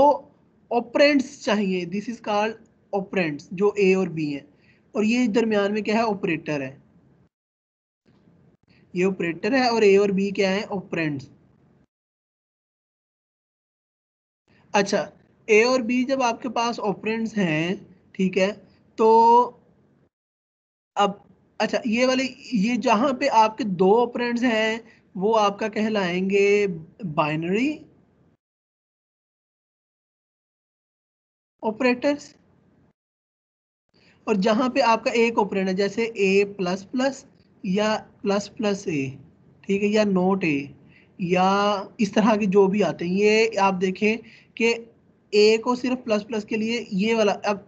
ऑपरेंड्स चाहिए। दिस इज कॉल्ड ऑपरेंड्स, जो ए और बी हैं, और ये दरमियान में क्या है, ऑपरेटर है। ये ऑपरेटर है और ए और बी क्या है, ऑपरेंड्स। अच्छा, ए और बी जब आपके पास ऑपरेंड्स हैं, ठीक है, तो अब अच्छा ये वाले, ये जहां पे आपके दो ऑपरेंड्स हैं वो आपका कहलाएंगे बाइनरी ऑपरेटर्स, और जहाँ पे आपका एक ऑपरेंड है जैसे ए प्लस प्लस या प्लस प्लस ए, ठीक है, या नोट ए, या इस तरह के जो भी आते हैं, ये आप देखें कि ए को सिर्फ प्लस प्लस के लिए ये वाला, अब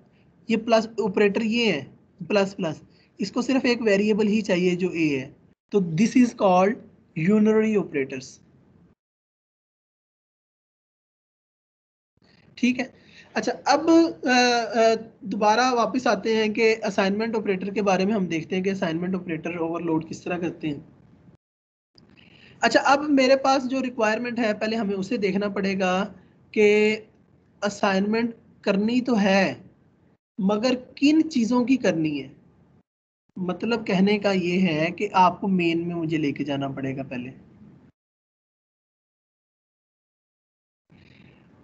ये प्लस ऑपरेटर ये है प्लस प्लस, इसको सिर्फ एक वेरिएबल ही चाहिए जो ए है, तो this is called unary operators. ठीक है, अच्छा अब दोबारा वापस आते हैं कि असाइनमेंट ऑपरेटर के बारे में हम देखते हैं कि असाइनमेंट ऑपरेटर ओवरलोड किस तरह करते हैं। अच्छा, अब मेरे पास जो रिक्वायरमेंट है पहले हमें उसे देखना पड़ेगा कि असाइनमेंट करनी तो है मगर किन चीज़ों की करनी है। मतलब कहने का ये है कि आपको मेन में मुझे लेके जाना पड़ेगा पहले।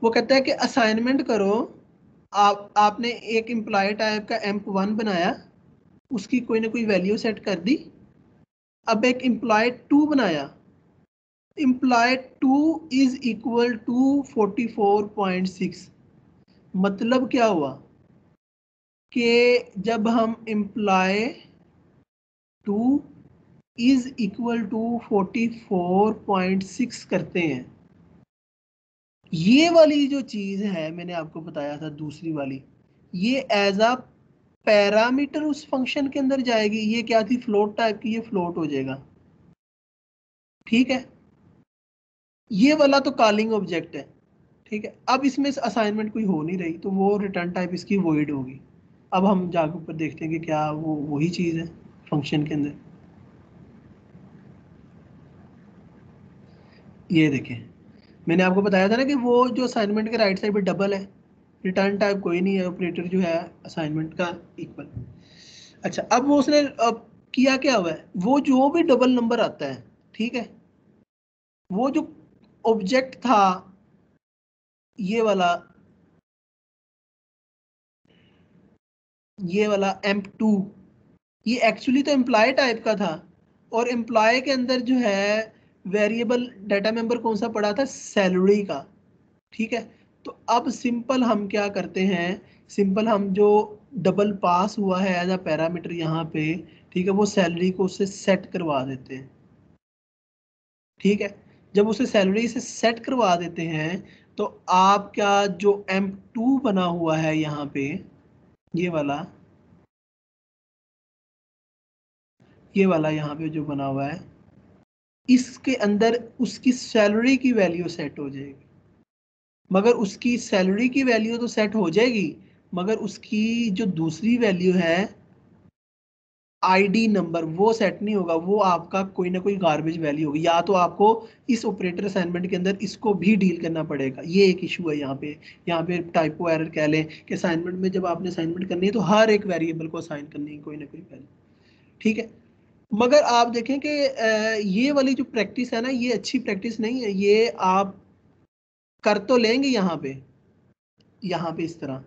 वो कहता है कि असाइनमेंट करो, आपने एक एम्प्लॉय टाइप का emp1 बनाया, उसकी कोई ना कोई वैल्यू सेट कर दी। अब एक एम्प्लॉय 2 बनाया, एम्प्लॉय 2 इज इक्वल टू 44.6। मतलब क्या हुआ कि जब हम एम्प्लॉय 2 इज इक्वल टू 44.6 करते हैं, ये वाली जो चीज है मैंने आपको बताया था दूसरी वाली, ये एज अ पैरामीटर उस फंक्शन के अंदर जाएगी। ये क्या थी, फ्लोट टाइप की, ये फ्लोट हो जाएगा। ठीक है, ये वाला तो कॉलिंग ऑब्जेक्ट है। ठीक है, अब इसमें असाइनमेंट कोई हो नहीं रही तो वो रिटर्न टाइप इसकी वॉइड होगी। अब हम जाकर ऊपर देखते हैं कि क्या वो वही चीज है फंक्शन के अंदर। ये देखें, मैंने आपको बताया था ना कि वो जो असाइनमेंट के राइट साइड पे डबल है, रिटर्न टाइप कोई नहीं है, ऑपरेटर जो है असाइनमेंट का इक्वल। अच्छा, अब वो उसने अब किया क्या हुआ है, वो जो भी डबल नंबर आता है, ठीक है, वो जो ऑब्जेक्ट था ये वाला emp2, ये एक्चुअली तो एम्प्लॉय टाइप का था, और एम्प्लॉय के अंदर जो है वेरिएबल डाटा मेंबर कौन सा पड़ा था, सैलरी का। ठीक है, तो अब सिंपल हम क्या करते हैं, सिंपल हम जो डबल पास हुआ है एज अ पैरामीटर यहाँ पे, ठीक है, वो सैलरी को उससे सेट करवा देते हैं। ठीक है, जब उसे सैलरी से सेट करवा देते हैं तो आपका जो M2 बना हुआ है यहाँ पे, ये वाला यहाँ पे जो बना हुआ है, इसके अंदर उसकी सैलरी की वैल्यू सेट हो जाएगी। मगर उसकी सैलरी की वैल्यू तो सेट हो जाएगी, मगर उसकी जो दूसरी वैल्यू है आईडी नंबर, वो सेट नहीं होगा। वो आपका कोई ना कोई गार्बेज वैल्यू होगी, या तो आपको इस ऑपरेटर असाइनमेंट के अंदर इसको भी डील करना पड़ेगा। ये एक इशू है यहाँ पे टाइपो एरर कह लें कि असाइनमेंट में जब आपने असाइनमेंट करनी है तो हर एक वेरिएबल को असाइन करनी है कोई ना कोई वैल्यू। ठीक है, मगर आप देखें कि ये वाली जो प्रैक्टिस है ना, ये अच्छी प्रैक्टिस नहीं है। ये आप कर तो लेंगे यहाँ पे इस तरह,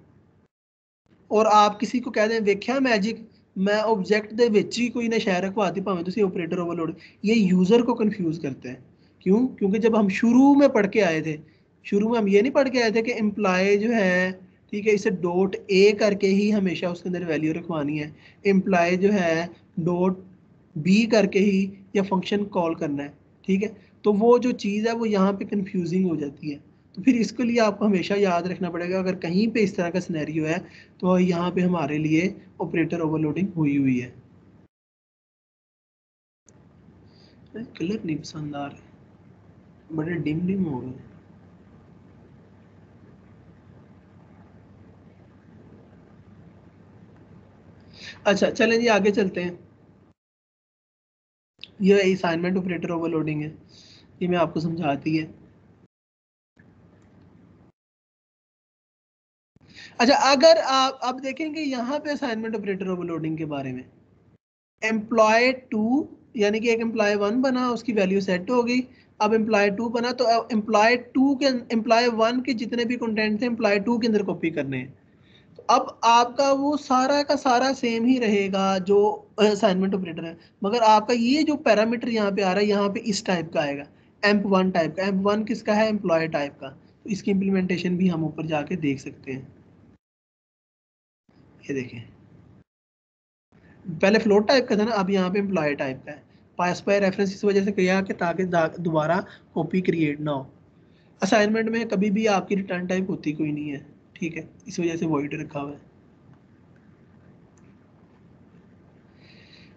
और आप किसी को कह दें वेख्या मैजिक मैं ऑब्जेक्ट ਦੇ ਵਿੱਚ ही कोई ना शहर रखवाती भावें ਤੁਸੀਂ ऑपरेटर ओवरलोड, ये यूजर को कंफ्यूज करते हैं। क्यों? क्योंकि जब हम शुरू में पढ़ के आए थे, शुरू में हम ये नहीं पढ़ के आए थे कि एम्प्लॉय जो है, ठीक है, इसे डॉट ए करके ही हमेशा उसके अंदर वैल्यू रखवानी है, एम्प्लॉय जो है डॉट बी करके ही या फंक्शन कॉल करना है। ठीक है, तो वो जो चीज़ है वो यहाँ पे कंफ्यूजिंग हो जाती है। तो फिर इसके लिए आपको हमेशा याद रखना पड़ेगा, अगर कहीं पे इस तरह का सिनेरियो है तो यहाँ पे हमारे लिए ऑपरेटर ओवरलोडिंग हुई है। कलर नहीं पसंद आ रहे, बड़े डिम डिम हो गए। अच्छा चलें जी, आगे चलते हैं। ये असाइनमेंट ऑपरेटर ओवरलोडिंग है, ये मैं आपको समझाती है। अच्छा, अगर आप अब देखेंगे यहाँ पे असाइनमेंट ऑपरेटर ओवरलोडिंग के बारे में, एम्प्लॉय 2 यानी कि एक एम्प्लॉय 1 बना, उसकी वैल्यू सेट हो गई। अब एम्प्लॉय 2 बना तो एम्प्लॉय 2 के एम्प्लॉय 1 के जितने भी कंटेंट थे एम्प्लॉय 2 के अंदर कॉपी करने हैं। तो अब आपका वो सारा का सारा सेम ही रहेगा जो असाइनमेंट ऑपरेटर है, मगर आपका ये जो पैरामीटर यहाँ पे आ रहा है, यहाँ पे इस टाइप का आएगा, emp1 टाइप का। emp1 किसका है, एम्प्लॉय टाइप का। तो इसकी इम्प्लीमेंटेशन भी हम ऊपर जाके देख सकते हैं। ये देखें, पहले फ्लोट टाइप का था ना, अब यहाँ पे एम्प्लॉय टाइप का है। पास बाय रेफरेंस इस वजह से किया कि ताकि दोबारा कॉपी क्रिएट ना हो। असाइनमेंट में कभी भी आपकी रिटर्न टाइप होती कोई नहीं है, ठीक है, इस वजह से वॉइड रखा हुआ है।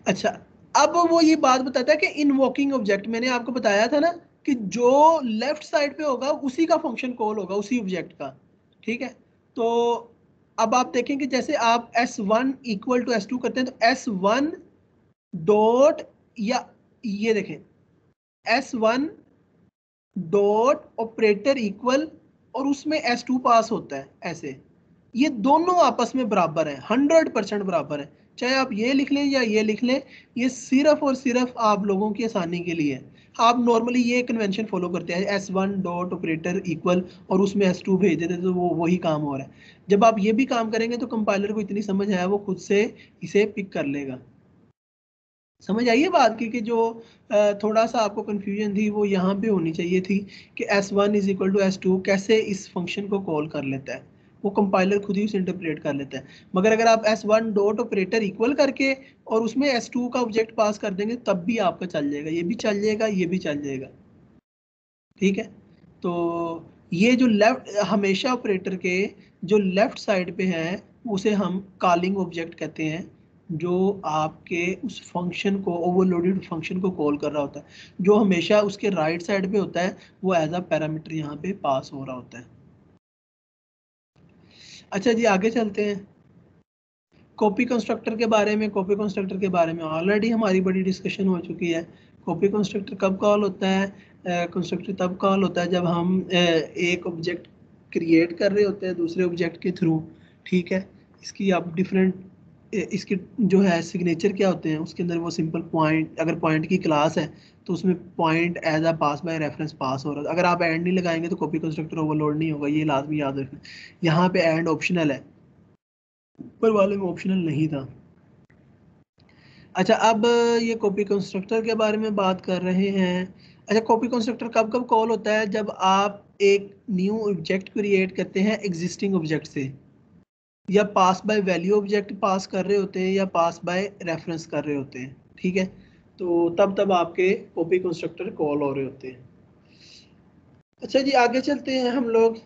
अच्छा, अब वो ये बात बताता है कि इनवोकिंग ऑब्जेक्ट, मैंने आपको बताया था ना कि जो लेफ्ट साइड पे होगा उसी का फंक्शन कॉल होगा, उसी ऑब्जेक्ट का, ठीक है। तो अब आप देखें कि जैसे आप S1 इक्वल टू S2 करते हैं तो S1 डॉट, या ये देखें S1 डॉट ऑपरेटर इक्वल, और उसमें S2 पास होता है ऐसे। ये दोनों आपस में बराबर है, 100% बराबर है, चाहे आप ये लिख लें या ये लिख लें। ये सिर्फ और सिर्फ आप लोगों की आसानी के लिए है। आप नॉर्मली ये कन्वेंशन फॉलो करते हैं S1 डॉट ऑपरेटर इक्वल और उसमें S2 भेज देते तो वो वही काम हो रहा है। जब आप ये भी काम करेंगे तो कंपाइलर को इतनी समझ है वो खुद से इसे पिक कर लेगा। समझ आइए बात की कि जो थोड़ा सा आपको कंफ्यूजन थी वो यहाँ पे होनी चाहिए थी कि S1 is equal to S2 कैसे इस फंक्शन को कॉल कर लेता है, वो कंपाइलर खुद ही उसे इंटरप्रेट कर लेता है। मगर अगर आप S1 डॉट ऑपरेटर इक्वल करके और उसमें S2 का ऑब्जेक्ट पास कर देंगे तब भी आपका चल जाएगा, ये भी चल जाएगा, ये भी चल जाएगा, ठीक है। तो ये जो लेफ्ट, हमेशा ऑपरेटर के जो लेफ्ट साइड पे है उसे हम कॉलिंग ऑब्जेक्ट कहते हैं, जो आपके उस फंक्शन को, ओवरलोडेड फंक्शन को कॉल कर रहा होता है। जो हमेशा उसके राइट साइड पे होता है वो एज अ पैरामीटर यहाँ पे पास हो रहा होता है। अच्छा जी, आगे चलते हैं। कॉपी कंस्ट्रक्टर के बारे में, कॉपी कंस्ट्रक्टर के बारे में ऑलरेडी हमारी बड़ी डिस्कशन हो चुकी है। कॉपी कंस्ट्रक्टर कब कॉल होता है? कंस्ट्रक्टर तब कॉल होता है जब हम एक ऑब्जेक्ट क्रिएट कर रहे होते हैं दूसरे ऑब्जेक्ट के थ्रू, ठीक है। इसकी आप डिफरेंट, इसके जो है सिग्नेचर क्या होते हैं उसके अंदर, वो सिंपल पॉइंट, अगर पॉइंट की क्लास है तो उसमें point as a pass by reference pass हो रहा है। अगर आप एंड नहीं लगाएंगे तो कॉपी कंस्ट्रक्टर ओवरलोड नहीं होगा, ये लाजमी याद रखना। यहाँ पे एंड ऑप्शनल है, ऊपर वाले में ऑप्शनल नहीं था। अच्छा, अब ये कॉपी कंस्ट्रक्टर के बारे में बात कर रहे हैं। अच्छा, कॉपी कंस्ट्रक्टर कब कब कॉल होता है? जब आप एक न्यू ऑब्जेक्ट क्रिएट करते हैं एग्जिस्टिंग ऑब्जेक्ट से, या पास बाय वैल्यू ऑब्जेक्ट पास कर रहे होते हैं, या पास बाय रेफरेंस कर रहे होते हैं, ठीक है। तो तब तब आपके कॉपी कंस्ट्रक्टर कॉल हो रहे होते हैं। अच्छा जी, आगे चलते हैं हम लोग।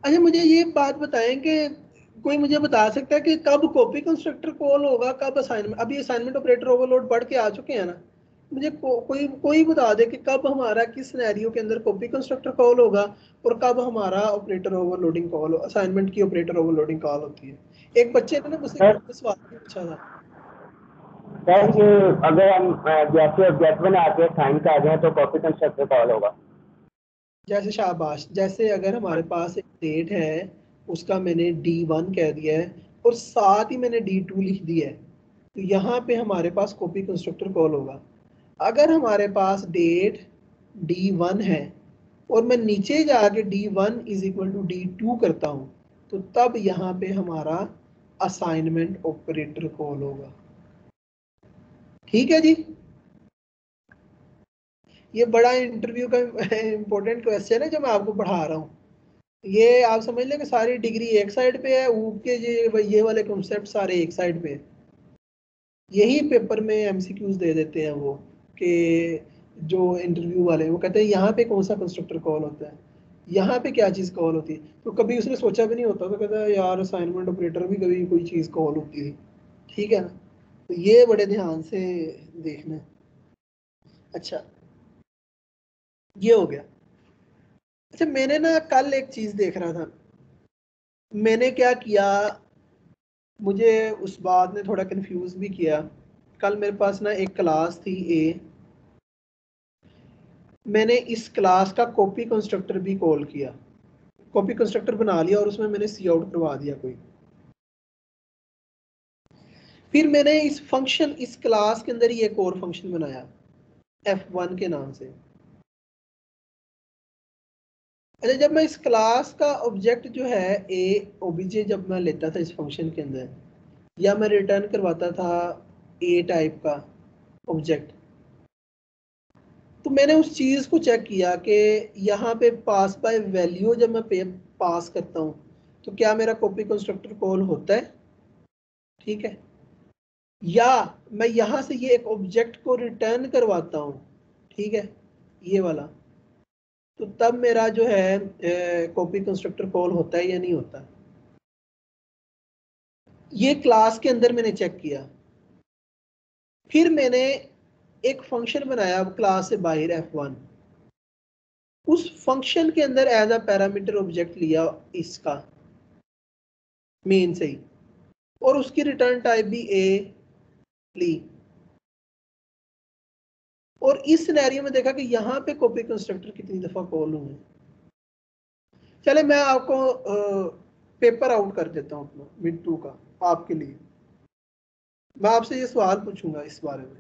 अच्छा, मुझे ये बात बताएं कि कोई मुझे बता सकता है कि कब कॉपी कंस्ट्रक्टर कॉल होगा, कब असाइनमेंट? अभी असाइनमेंट ऑपरेटर ओवरलोड पढ़ के आ चुके हैं ना, मुझे कोई बता दे कि कब हमारा किस सिनेरियो के अंदर कॉपी कंस्ट्रक्टर कॉल होगा और कब हमारा ऑपरेटर ओवरलोडिंग कॉल, असाइनमेंट की ऑपरेटर ओवरलोडिंग कॉल होती है। एक बच्चे ने ना मुझसे सवाल पूछा था सर ये अगर हम जैसे ऑब्जेक्ट बनाते हैं साइन कर रहे हैं तो कॉपी कंस्ट्रक्टर कॉल होगा। जैसे शाबाश, जैसे अगर हमारे पास एक डेट है उसका मैंने D1 कह दिया है और साथ ही मैंने D2 लिख दिया है, तो यहाँ पे हमारे पास कॉपी कंस्ट्रक्टर कॉल होगा। अगर हमारे पास डेट D1 है और मैं नीचे जाके D1 is equal to D2 करता हूँ तो तब यहाँ पे हमारा असाइनमेंट ऑपरेटर कॉल होगा। ठीक है जी, ये बड़ा इंटरव्यू का इंपॉर्टेंट क्वेश्चन है जो मैं आपको पढ़ा रहा हूँ। ये आप समझ लें कि सारी डिग्री एक साइड पे है, ऊप के ये वाले कॉन्सेप्ट सारे एक साइड पे है। यही पेपर में एमसीक्यूज दे देते हैं वो, कि जो इंटरव्यू वाले वो कहते हैं यहाँ पे कौन सा कंस्ट्रक्टर कॉल होता है, यहाँ पे क्या चीज़ कॉल होती है। तो कभी उसने सोचा भी नहीं होता तो कहता है यार असाइनमेंट ऑपरेटर भी कभी कोई चीज़ कॉल होती थी, ठीक है ना। तो ये बड़े ध्यान से देखना। अच्छा, ये हो गया। अच्छा, मैंने ना कल एक चीज़ देख रहा था, मैंने क्या किया, मुझे उस बात ने थोड़ा कंफ्यूज भी किया। कल मेरे पास ना एक क्लास थी ए, मैंने इस क्लास का कॉपी कंस्ट्रक्टर भी कॉल किया, कॉपी कंस्ट्रक्टर बना लिया और उसमें मैंने सी आउट करवा दिया कोई। फिर मैंने इस फंक्शन, इस क्लास के अंदर ही एक और फंक्शन बनाया F1 के नाम से। अच्छा, जब मैं इस क्लास का ऑब्जेक्ट जो है ए ओबीजे जब मैं लेता था इस फंक्शन के अंदर, या मैं रिटर्न करवाता था ए टाइप का ऑब्जेक्ट, तो मैंने उस चीज़ को चेक किया कि यहाँ पे पास बाय वैल्यू जब मैं पास करता हूँ तो क्या मेरा कॉपी कंस्ट्रक्टर कॉल होता है, ठीक है, या मैं यहाँ से ये एक ऑब्जेक्ट को रिटर्न करवाता हूँ, ठीक है, ये वाला, तो तब मेरा जो है कॉपी कंस्ट्रक्टर कॉल होता है या नहीं होता। ये क्लास के अंदर मैंने चेक किया। फिर मैंने एक फंक्शन बनाया क्लास से बाहर f1, उस फंक्शन के अंदर एज अ पैरामीटर ऑब्जेक्ट लिया इसका मेन से ही, और उसकी रिटर्न टाइप भी a ली, और इस सिनेरियो में देखा कि यहाँ पे कॉपी कंस्ट्रक्टर कितनी दफा कॉल हुए। चले मैं आपको पेपर आउट कर देता हूँ अपना मिड 2 का आपके लिए। मैं आपसे ये सवाल पूछूंगा इस बारे में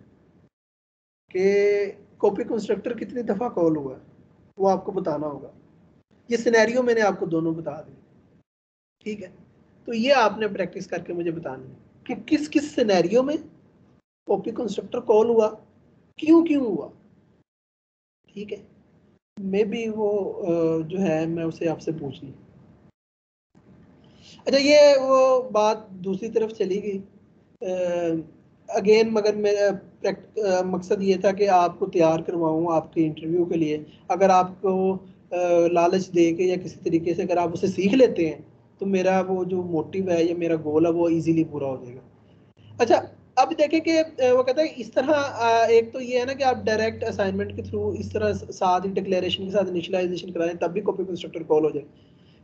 कि कॉपी कंस्ट्रक्टर कितनी दफा कॉल हुआ है, वो आपको बताना होगा। ये सिनेरियो मैंने आपको दोनों बता दिए, ठीक है, तो ये आपने प्रैक्टिस करके मुझे बतानी है कि किस किस सिनेरियो में कॉपी कंस्ट्रक्टर कॉल हुआ, क्यों क्यों हुआ, ठीक है। मे बी वो जो है मैं उसे आपसे पूछ लूँ। अच्छा, ये वो बात दूसरी तरफ चली गई अगेन, मगर मेरा मकसद ये था कि आपको तैयार करवाऊँ आपके इंटरव्यू के लिए। अगर आपको लालच दे के या किसी तरीके से अगर आप उसे सीख लेते हैं तो मेरा वो जो मोटिव है या मेरा गोल है वो इजीली पूरा हो जाएगा। अच्छा, अब देखें कि वो कहता है इस तरह एक तो ये है ना कि आप डायरेक्ट असाइनमेंट के थ्रू इस तरह साथ ही डिक्लेरेशन के साथ इनिशियलाइजेशन कराएं तब भी कॉपी कंस्ट्रक्टर कॉल हो जाए,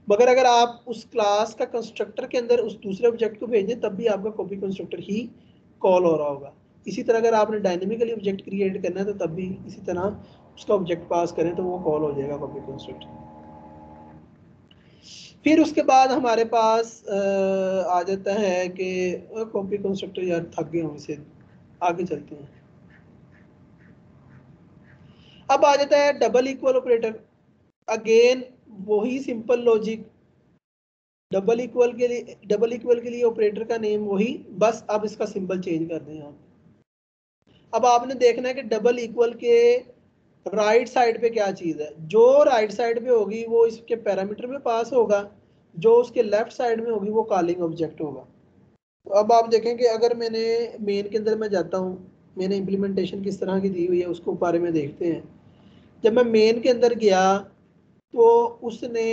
मगर अगर आप उस क्लास का कंस्ट्रक्टर के अंदर उस दूसरे ऑब्जेक्ट को भेज दें तब भी आपका कॉपी कंस्ट्रक्टर ही कॉल हो रहा होगा। इसी तरह अगर आपने डायनेमिकली ऑब्जेक्ट क्रिएट करना है तो तब भी इसी तरह उसका ऑब्जेक्ट पास करें तो वो कॉल हो जाएगा कॉपी कंस्ट्रक्टर। फिर उसके बाद हमारे पास आ जाता है कि कॉपी कंस्ट्रक्टर, यार थक गए हम इसे, आगे चलते हैं। अब आ जाता है डबल इक्वल ऑपरेटर। अगेन वही सिंपल लॉजिक, डबल इक्वल के लिए ऑपरेटर का नेम वही, बस अब इसका सिंबल चेंज कर दें आप। अब आपने देखना है कि डबल इक्वल के राइट साइड पे क्या चीज है, जो राइट साइड पे होगी वो इसके पैरामीटर में पास होगा, जो उसके लेफ्ट साइड में होगी वो कॉलिंग ऑब्जेक्ट होगा। तो अब आप देखें कि अगर मैंने मेन के अंदर मैं जाता हूँ, मैंने इम्प्लीमेंटेशन किस तरह की दी हुई है उसको बारे में देखते हैं। जब मैं मेन के अंदर गया तो उसने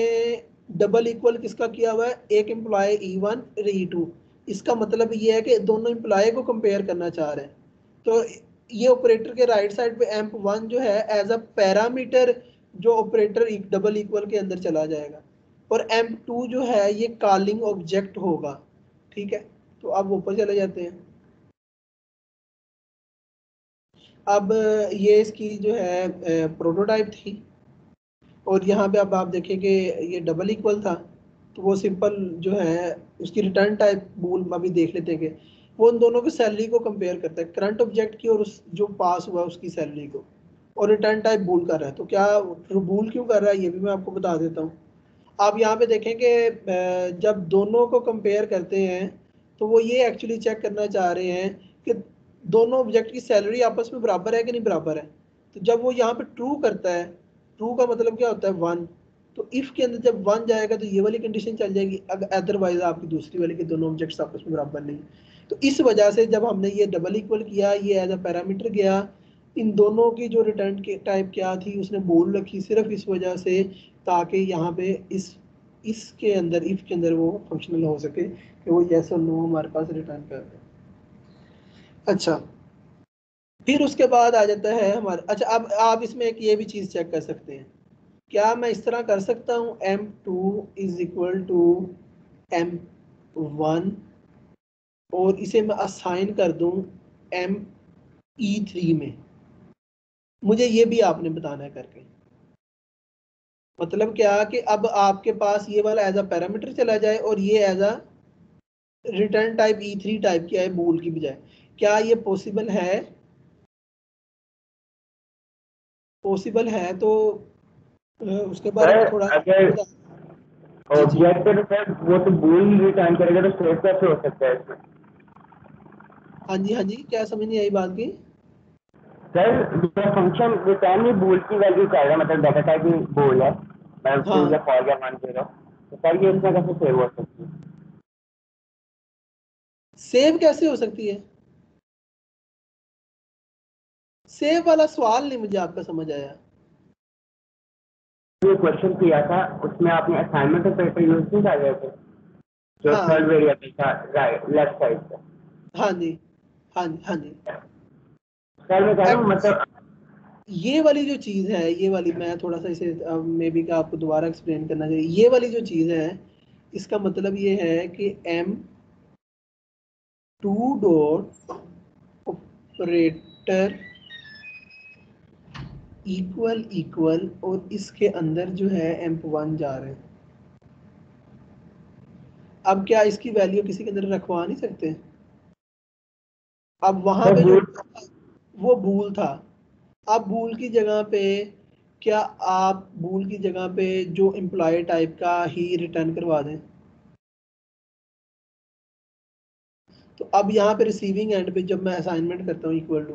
डबल इक्वल किसका किया हुआ है, एक एम्प्लॉय E1 और E2। इसका मतलब ये है कि दोनों एम्प्लॉय को कंपेयर करना चाह रहे हैं। तो ये ऑपरेटर के राइट साइड पे emp1 जो है एज अ पैरामीटर जो ऑपरेटर डबल इक्वल के अंदर चला जाएगा, और emp2 जो है ये कॉलिंग ऑब्जेक्ट होगा, ठीक है। तो अब ऊपर चले जाते हैं। अब ये इसकी जो है प्रोटोटाइप थी, और यहाँ पे अब आप देखें कि ये डबल इक्वल था, तो वो सिंपल जो है उसकी रिटर्न टाइप बूल अभी देख लेते हैं कि वो उन दोनों की सैलरी को कंपेयर करता है, करंट ऑब्जेक्ट की और उस जो पास हुआ उसकी सैलरी को, और रिटर्न टाइप बूल कर रहा है। तो क्या बूल क्यों कर रहा है ये भी मैं आपको बता देता हूँ। आप यहाँ पे देखें कि जब दोनों को कंपेयर करते हैं तो वो ये एक्चुअली चेक करना चाह रहे हैं कि दोनों ऑब्जेक्ट की सैलरी आपस में बराबर है कि नहीं बराबर है। तो जब वो यहाँ पे ट्रू करता है, ट्रू का मतलब क्या होता है 1, तो इफ के अंदर जब 1 जाएगा तो ये वाली कंडीशन चल जाएगी, अदरवाइज आपकी दूसरी वाली के दोनों ऑब्जेक्ट्स आपस में बराबर नहीं। तो इस वजह से जब हमने ये डबल इक्वल किया, ये एज अ पैरामीटर गया, इन दोनों की जो रिटर्न के टाइप क्या थी उसने बोल रखी सिर्फ इस वजह से ताकि यहाँ पे इसके अंदर इफ के अंदर वो फंक्शनल हो सके कि वो यस और नो हमारे पास रिटर्न कर दे। अच्छा, फिर उसके बाद आ जाता है हमारे, अच्छा अब आप इसमें एक ये भी चीज़ चेक कर सकते हैं, क्या मैं इस तरह कर सकता हूँ m2 is equal to m1 और इसे मैं असाइन कर दूं me3 में। मुझे ये भी आपने बताना है करके, मतलब क्या कि अब आपके पास ये वाला एज अ पैरामीटर चला जाए और ये as a return type E3 type किया है बूल की बजाय। क्या ये पॉसिबल है? पॉसिबल है तो उसके बारे में थोड़ा अगर बता। जी जी, ऑब्जेक्ट है तो सर वो तो बूल रिटर्न करेगा, तो स्टेट कैसे हो सकता है इसमें? हाँ जी हाँ जी, क्या समझ नहीं आई बात की? सर ये फंक्शन रिटर्न ही बूल की वैल्यू कर रहा है, मतलब डाटा टाइप ही बूल है, मतलब हाँ। 2 या 4 या 1 0, तो सर ये इसमें कैसे सेव हो सकती है? सेव कैसे हो सकती है? सेव वाला सवाल नहीं मुझे आपका समझ आया। जो क्वेश्चन किया था उसमें आपने असाइनमेंट ऑपरेटर यूज नहीं कर रहे थे, जो हाँ थर्ड वेरिएबल था राइट लेफ्ट साइड पे। हाँ जी, हाँ जी, हाँ जी। सर मैं कह रहा हूँ अब मतलब ये वाली जो चीज़ है, ये वाली मैं थोड़ा सा इसे मे बी का आपको दोबारा एक्सप्लेन करना चाहिए। ये वाली जो चीज़ है, इसका मतलब ये है कि M2 dot operator equal equal और इसके अंदर जो है M1 जा रहे हैं। अब क्या इसकी वैल्यू किसी के अंदर रखवा नहीं सकते? अब वहां सर पे जो बूल वो भूल था, अब भूल की जगह पे क्या आप भूल की जगह पे जो एम्प्लॉय टाइप का ही रिटर्न करवा दें? तो अब यहाँ पे रिसीविंग एंड पे जब मैं असाइनमेंट करता हूँ इक्वल टू,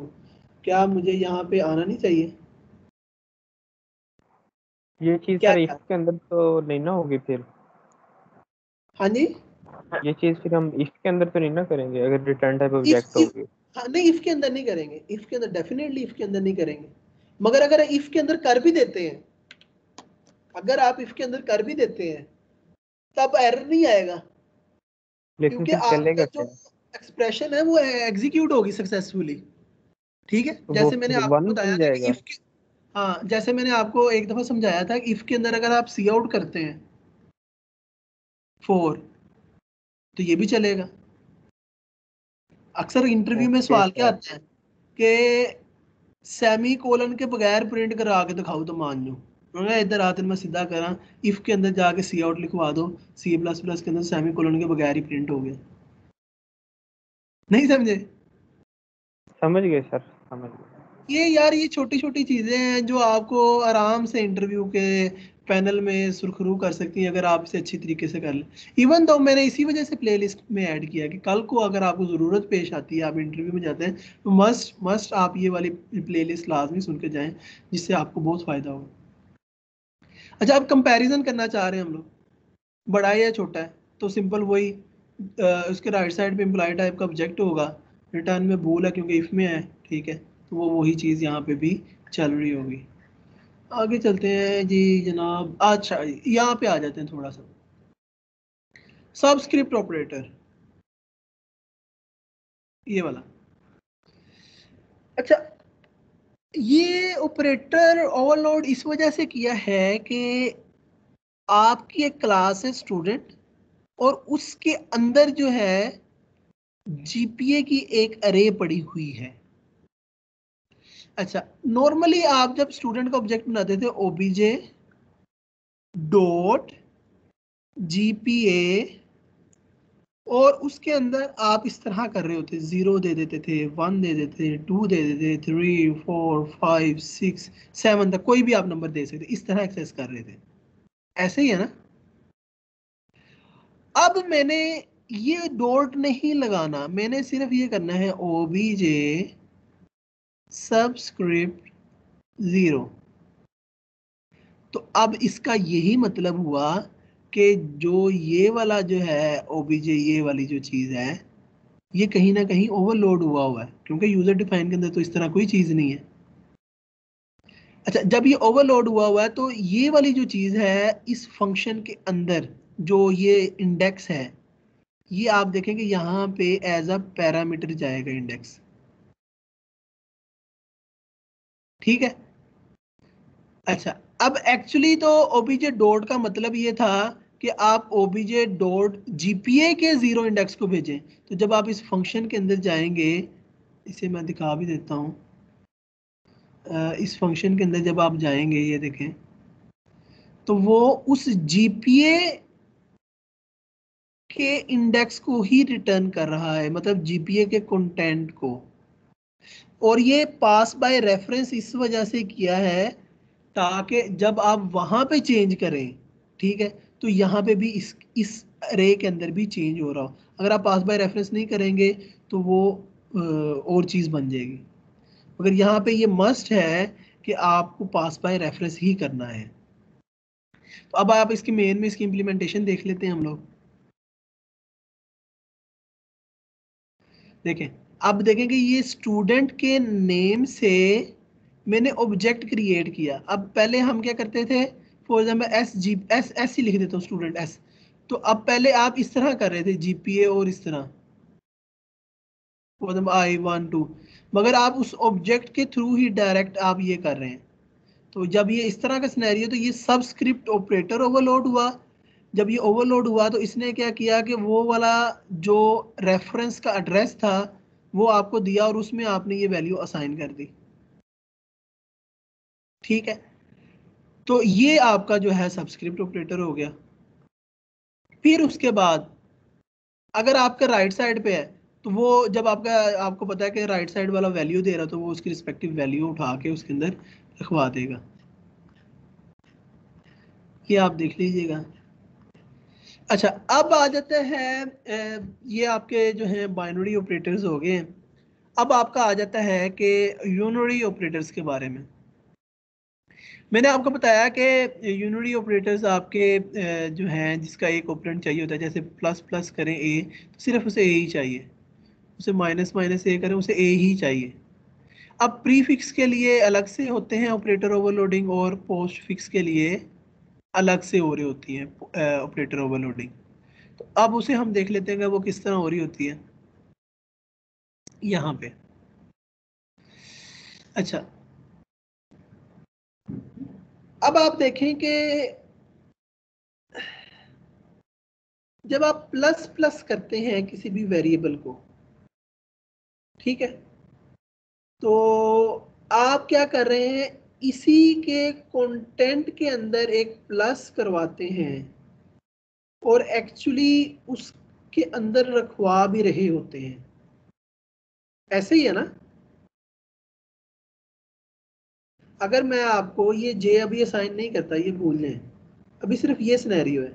क्या मुझे यहाँ पे आना नहीं चाहिए? ये चीज क्या सर इफ क्या? के अंदर तो नहीं ना होगी फिर? हाँ जी। ये चीज फिर हम इफ के अंदर तो नहीं ना करेंगे अगर return type if object if होगी? हाँ नहीं, इफ के अंदर नहीं करेंगे, इफ के अंदर डेफिनेटली इफ के अंदर नहीं करेंगे। मगर अगर इफ के अंदर कर भी देते हैं, अगर आप इफ के अंदर कर भी देते हैं तब एरर नहीं आएगा, लेकिन क्योंकि फिर आपका चलेगा जो क्या? एक्सप्रेशन है वो एग्जीक्यूट होगी सक्सेसफुली। ठीक है, तो वो जैसे मैंने फिर आपको वन बताया बन था कि जाएगा? इफ के, हाँ जैसे मैंने आपको एक दफा समझाया था कि इफ के अंदर अगर आप सी आउट करते हैं 4 तो ये भी चलेगा। अक्सर इंटरव्यू में ओके सवाल क्या सर। आता है कि सेमी कोलन के बगैर प्रिंट करा के दिखाओ तो मान लो, मैं इधर आते मैं सीधा करा, इफ के अंदर जाके सी आउट लिखवा दो, C++ के अंदर सेमी कोलन के बगैर ही प्रिंट हो गया। नहीं समझे? समझ गए सर, समझ गए। ये यार ये छोटी छोटी चीजें हैं जो आपको आराम से इंटरव्यू के पैनल में सुरखरू कर सकती हैं अगर आप इसे अच्छी तरीके से कर लें। इवन तो मैंने इसी वजह से प्लेलिस्ट में ऐड किया कि कल को अगर आपको ज़रूरत पेश आती है, आप इंटरव्यू में जाते हैं, तो मस्ट मस्ट आप ये वाली प्लेलिस्ट लाजमी सुन के जाएं, जिससे आपको बहुत फ़ायदा होगा। अच्छा, अब कंपैरिजन करना चाह रहे हैं हम लोग, बड़ा है या छोटा है, तो सिंपल वही उसके राइट साइड पे एम्प्लॉय टाइप का ऑब्जेक्ट होगा, रिटर्न में भूल है क्योंकि इफ में है, ठीक है, तो वो वही चीज़ यहाँ पे भी चल रही होगी। आगे चलते हैं जी जनाब। अच्छा यहाँ पे आ जाते हैं थोड़ा सा, सबस्क्रिप्ट ऑपरेटर, ये वाला। अच्छा, ये ऑपरेटर ओवरलोड इस वजह से किया है कि आपकी एक क्लास है स्टूडेंट, और उसके अंदर जो है जीपीए की एक अरे पड़ी हुई है। अच्छा, नॉर्मली आप जब स्टूडेंट का ऑब्जेक्ट बनाते थे ओबीजे डॉट जीपीए, और उसके अंदर आप इस तरह कर रहे होते, 0 दे देते थे, 1 दे देते थे, 2 दे देते थे, 3 4 5 6 7 तक कोई भी आप नंबर दे सकते, इस तरह एक्सेस कर रहे थे, ऐसे ही है ना? अब मैंने ये डॉट नहीं लगाना, मैंने सिर्फ ये करना है ओबीजे सबस्क्रिप्ट 0। तो अब इसका यही मतलब हुआ कि जो ये वाला जो है ओबीजे, ये वाली जो चीज़ है, ये कहीं ना कहीं ओवरलोड हुआ है, क्योंकि यूजर डिफाइन के अंदर तो इस तरह कोई चीज़ नहीं है। अच्छा, जब ये ओवरलोड हुआ है तो ये वाली जो चीज़ है इस फंक्शन के अंदर, जो ये इंडेक्स है, ये आप देखें कि यहाँ पे एज अ पैरामीटर जाएगा इंडेक्स, ठीक है। अच्छा, अब एक्चुअली तो ओबीजे डॉट का मतलब ये था कि आप ओबीजे डॉट जीपीए के 0 इंडेक्स को भेजें। तो जब आप इस फंक्शन के अंदर जाएंगे, इसे मैं दिखा भी देता हूँ, इस फंक्शन के अंदर जब आप जाएंगे, ये देखें, तो वो उस जीपीए के इंडेक्स को ही रिटर्न कर रहा है, मतलब जीपीए के कंटेंट को। और ये पास बाय रेफरेंस इस वजह से किया है ताकि जब आप वहां पे चेंज करें, ठीक है, तो यहाँ पे भी इस अरे के अंदर भी चेंज हो रहा हो। अगर आप पास बाय रेफरेंस नहीं करेंगे तो वो और चीज़ बन जाएगी। मगर यहाँ पे ये मस्ट है कि आपको पास बाय रेफरेंस ही करना है। तो अब आप इसकी मेन में इसकी इम्प्लीमेंटेशन देख लेते हैं हम लोग। देखें, अब देखें कि ये स्टूडेंट के नेम से मैंने ऑब्जेक्ट क्रिएट किया। अब पहले हम क्या करते थे, फॉर एग्जाम्पल एस ही लिख देता हूँ, स्टूडेंट एस। तो अब पहले आप इस तरह कर रहे थे GPA और इस तरह, फॉर एग्जाम्पल I12, मगर आप उस ऑब्जेक्ट के थ्रू ही डायरेक्ट आप ये कर रहे हैं। तो जब ये इस तरह का सिनेरियो, तो ये सबस्क्रिप्ट ऑपरेटर ओवरलोड हुआ। जब ये ओवरलोड हुआ तो इसने क्या किया कि वो वाला जो रेफरेंस का एड्रेस था वो आपको दिया और उसमें आपने ये वैल्यू असाइन कर दी। ठीक है, तो ये आपका जो है सबस्क्रिप्ट ऑपरेटर हो गया। फिर उसके बाद अगर आपका राइट साइड पे है तो वो जब आपको पता है कि राइट साइड वाला वैल्यू दे रहा तो वो उसकी रिस्पेक्टिव वैल्यू उठा के उसके अंदर रखवा देगा। ये आप देख लीजिएगा। अच्छा, अब आ जाते हैं ये आपके जो हैं बाइनरी ऑपरेटर्स हो गए। अब आपका आ जाता है कि यूनरी ऑपरेटर्स के बारे में। मैंने आपको बताया कि यूनरी ऑपरेटर्स आपके जो हैं जिसका एक ऑपरेंड चाहिए होता है, जैसे प्लस प्लस करें ए तो सिर्फ उसे ए ही चाहिए, उसे माइनस माइनस ए करें उसे ए ही चाहिए। अब प्रीफिक्स के लिए अलग से होते हैं ऑपरेटर ओवरलोडिंग, और पोस्ट फिक्स के लिए अलग से हो रही होती हैं ऑपरेटर ओवरलोडिंग। तो अब उसे हम देख लेते हैं कि वो किस तरह हो रही होती है यहाँ पे। अच्छा, अब आप देखें कि जब आप प्लस प्लस करते हैं किसी भी वेरिएबल को, ठीक है, तो आप क्या कर रहे हैं, इसी के कंटेंट के अंदर एक प्लस करवाते हैं और एक्चुअली उसके अंदर रखवा भी रहे होते हैं। ऐसे ही है ना? अगर मैं आपको ये जे अभी असाइन नहीं करता, ये भूल लें, अभी सिर्फ ये सिनेरियो है,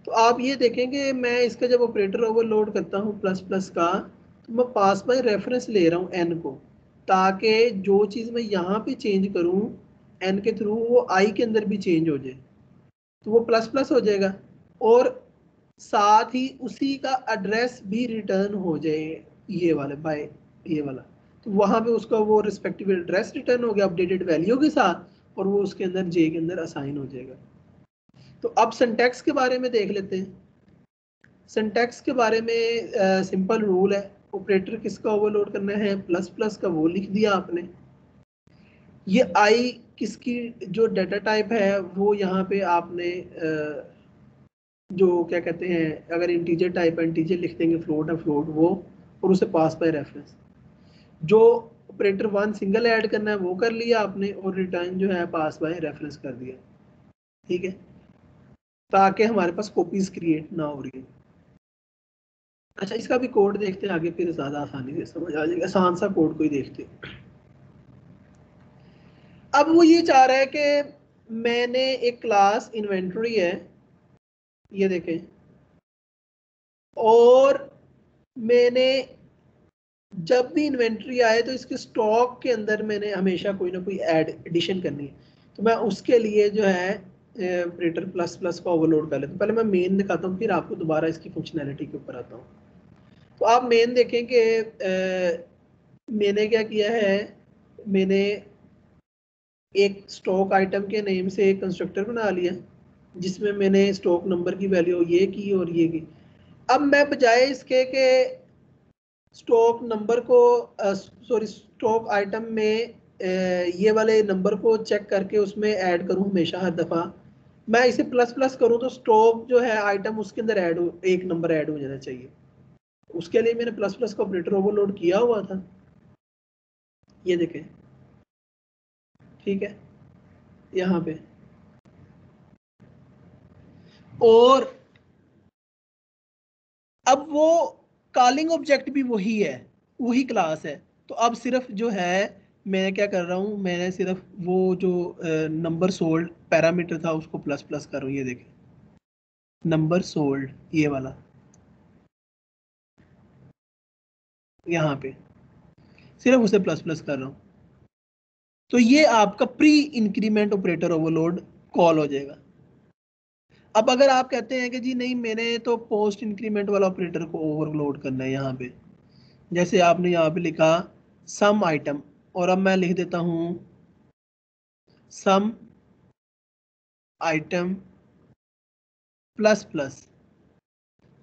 तो आप ये देखेंगे मैं इसका जब ऑपरेटर ओवरलोड करता हूँ प्लस प्लस का, तो मैं पास बाय रेफरेंस ले रहा हूँ एन को, ताकि जो चीज़ मैं यहाँ पे चेंज करूँ एन के थ्रू वो आई के अंदर भी चेंज हो जाए, तो वो प्लस प्लस हो जाएगा और साथ ही उसी का एड्रेस भी रिटर्न हो जाए, ये वाले बाय ये वाला। तो वहाँ पे उसका वो रिस्पेक्टिव एड्रेस रिटर्न हो गया अपडेटेड वैल्यू के साथ, और वो उसके अंदर जे के अंदर असाइन हो जाएगा। तो अब सिंटैक्स के बारे में देख लेते हैं। सिंटैक्स के बारे में सिंपल रूल है, ऑपरेटर किसका ओवरलोड करना है, प्लस प्लस का, वो लिख दिया आपने। ये आई किसकी जो डाटा टाइप है वो यहाँ पे आपने जो क्या कहते हैं, अगर इंटीजर टाइप है इंटीजर लिख देंगे, फ्लोट है फ्लोट वो, और उसे पास बाय रेफरेंस। जो ऑपरेटर वन सिंगल ऐड करना है वो कर लिया आपने, और रिटर्न जो है पास बाय रेफरेंस कर दिया। ठीक है, ताकि हमारे पास कॉपीज क्रिएट ना हो रही है। अच्छा, इसका भी कोड देखते हैं आगे, फिर ज़्यादा आसानी से समझ आ जाएगा। आसान सा कोड कोई देखते हैं। अब वो ये चाह रहा है कि मैंने एक क्लास इन्वेंटरी है, ये देखें, और मैंने जब भी इन्वेंटरी आए तो इसके स्टॉक के अंदर मैंने हमेशा कोई ना कोई एडिशन करनी है। तो मैं उसके लिए जो है ऑपरेटर प्लस प्लस का ओवरलोड कर लेता हूँ। पहले मैं मेन दिखाता हूँ, फिर आपको दोबारा इसकी फंक्शनैलिटी के ऊपर आता हूँ। तो आप मेन देखें कि मैंने क्या किया है, मैंने एक स्टॉक आइटम के नेम से एक कंस्ट्रक्टर बना लिया जिसमें मैंने स्टॉक नंबर की वैल्यू ये की और ये की। अब मैं बजाय इसके के स्टॉक नंबर को सॉरी स्टॉक आइटम में ये वाले नंबर को चेक करके उसमें ऐड करूं हमेशा हर दफ़ा, मैं इसे प्लस प्लस करूं तो स्टॉक जो है आइटम उसके अंदर ऐड हो, एक नंबर ऐड हो जाना चाहिए। उसके लिए मैंने प्लस प्लस का ऑपरेटर ओवरलोड किया हुआ था, ये देखें। ठीक है, यहाँ पे, और अब वो कॉलिंग ऑब्जेक्ट भी वही है, वही क्लास है। तो अब सिर्फ जो है मैं क्या कर रहा हूँ, मैंने सिर्फ वो जो नंबर सोल्ड पैरामीटर था उसको प्लस प्लस कर रहा हूँ। ये देखें, नंबर सोल्ड ये वाला यहाँ पे सिर्फ उसे प्लस प्लस कर रहा हूँ, तो ये आपका pre increment operator overload call हो जाएगा। अब अगर आप कहते हैं कि जी नहीं मैंने तो पोस्ट इंक्रीमेंट वाला ऑपरेटर को ओवरलोड करना है, यहाँ पे जैसे आपने यहाँ पे लिखा सम आइटम, और अब मैं लिख देता हूँ सम आइटम प्लस प्लस,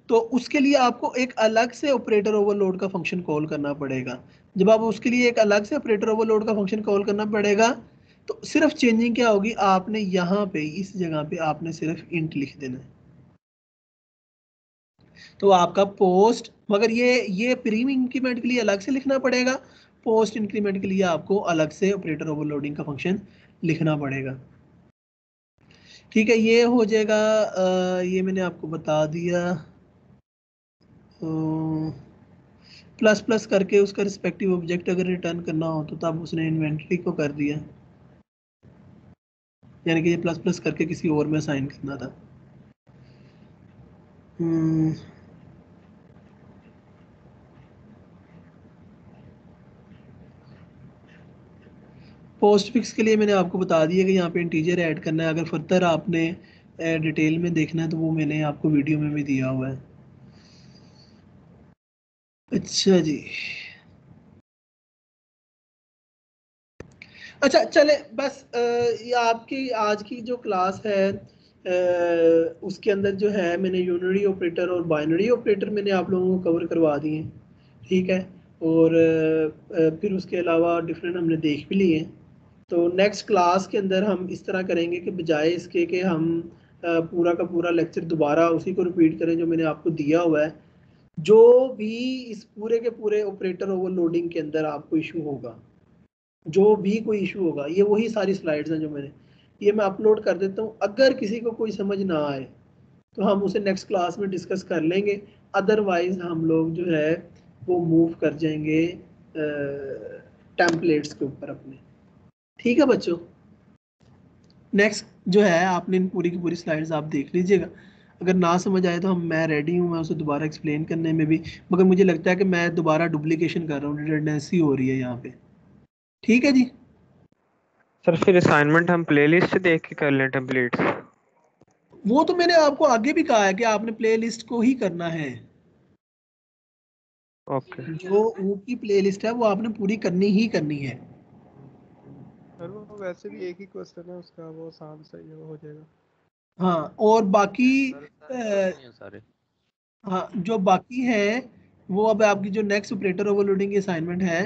तो उसके लिए आपको एक अलग से ऑपरेटर ओवरलोड का फंक्शन कॉल करना पड़ेगा। जब आप उसके लिए एक अलग से ऑपरेटर ओवरलोड का फंक्शन कॉल करना पड़ेगा, तो सिर्फ चेंजिंग क्या होगी, आपने यहाँ पे इस जगह पे आपने सिर्फ इंट लिख देना है, तो आपका पोस्ट, मगर ये प्री इंक्रीमेंट के लिए अलग से लिखना पड़ेगा, पोस्ट इंक्रीमेंट के लिए आपको अलग से ऑपरेटर ओवरलोडिंग का फंक्शन लिखना पड़ेगा। ठीक है, ये हो जाएगा। ये मैंने आपको बता दिया। प्लस प्लस करके उसका रिस्पेक्टिव ऑब्जेक्ट अगर रिटर्न करना हो तो तब उसने इन्वेंटरी को कर दिया, यानी कि ये प्लस प्लस करके किसी और में असाइन करना था। पोस्ट फिक्स के लिए मैंने आपको बता दिया कि यहाँ पे इंटीजर ऐड करना है। अगर फर्दर आपने डिटेल में देखना है तो वो मैंने आपको वीडियो में भी दिया हुआ है। अच्छा जी, अच्छा चले बस ये आपकी आज की जो क्लास है उसके अंदर जो है मैंने यूनरी ऑपरेटर और बाइनरी ऑपरेटर मैंने आप लोगों को कवर करवा दिए, ठीक है। और फिर उसके अलावा डिफरेंट हमने देख भी लिए। तो नेक्स्ट क्लास के अंदर हम इस तरह करेंगे कि बजाय इसके कि हम पूरा का पूरा लेक्चर दोबारा उसी को रिपीट करें जो मैंने आपको दिया हुआ है, जो भी इस पूरे के पूरे ऑपरेटर ओवरलोडिंग के अंदर आपको इशू होगा, जो भी कोई इशू होगा, ये वही सारी स्लाइड्स हैं जो ये मैं अपलोड कर देता हूँ। अगर किसी को कोई समझ ना आए तो हम उसे नेक्स्ट क्लास में डिस्कस कर लेंगे, अदरवाइज हम लोग जो है वो मूव कर जाएंगे टेम्पलेट्स के ऊपर अपने। ठीक है बच्चों, नेक्स्ट जो है आपने इन पूरी की पूरी स्लाइड्स आप देख लीजिएगा। अगर ना समझ आए तो मैं रेडी हूँ, मैं उसे दोबारा एक्सप्लेन करने में भी, मगर मुझे लगता है कि मैं दोबारा डुप्लीकेशन कर रहा हूँ, रिडंडेंसी हो रही है यहाँ पे। ठीक है जी, सर फिर असाइनमेंट हम प्लेलिस्ट देख के कर लें टेम्पलेट्स? वो तो मैंने आपको आगे भी कहा है कि आपने प्लेलिस्ट को ही करना है। ओके जो ऊपरी प्लेलिस्ट है वो आपने पूरी करनी ही करनी है। सर वो वैसे भी एक ही क्वेश्चन है उसका, वो आसान सा ही हो जाएगा। हाँ, और बाकी सारे हाँ जो बाकी है वो अब आपकी जो नेक्स्ट ऑपरेटर ओवरलोडिंग की असाइनमेंट है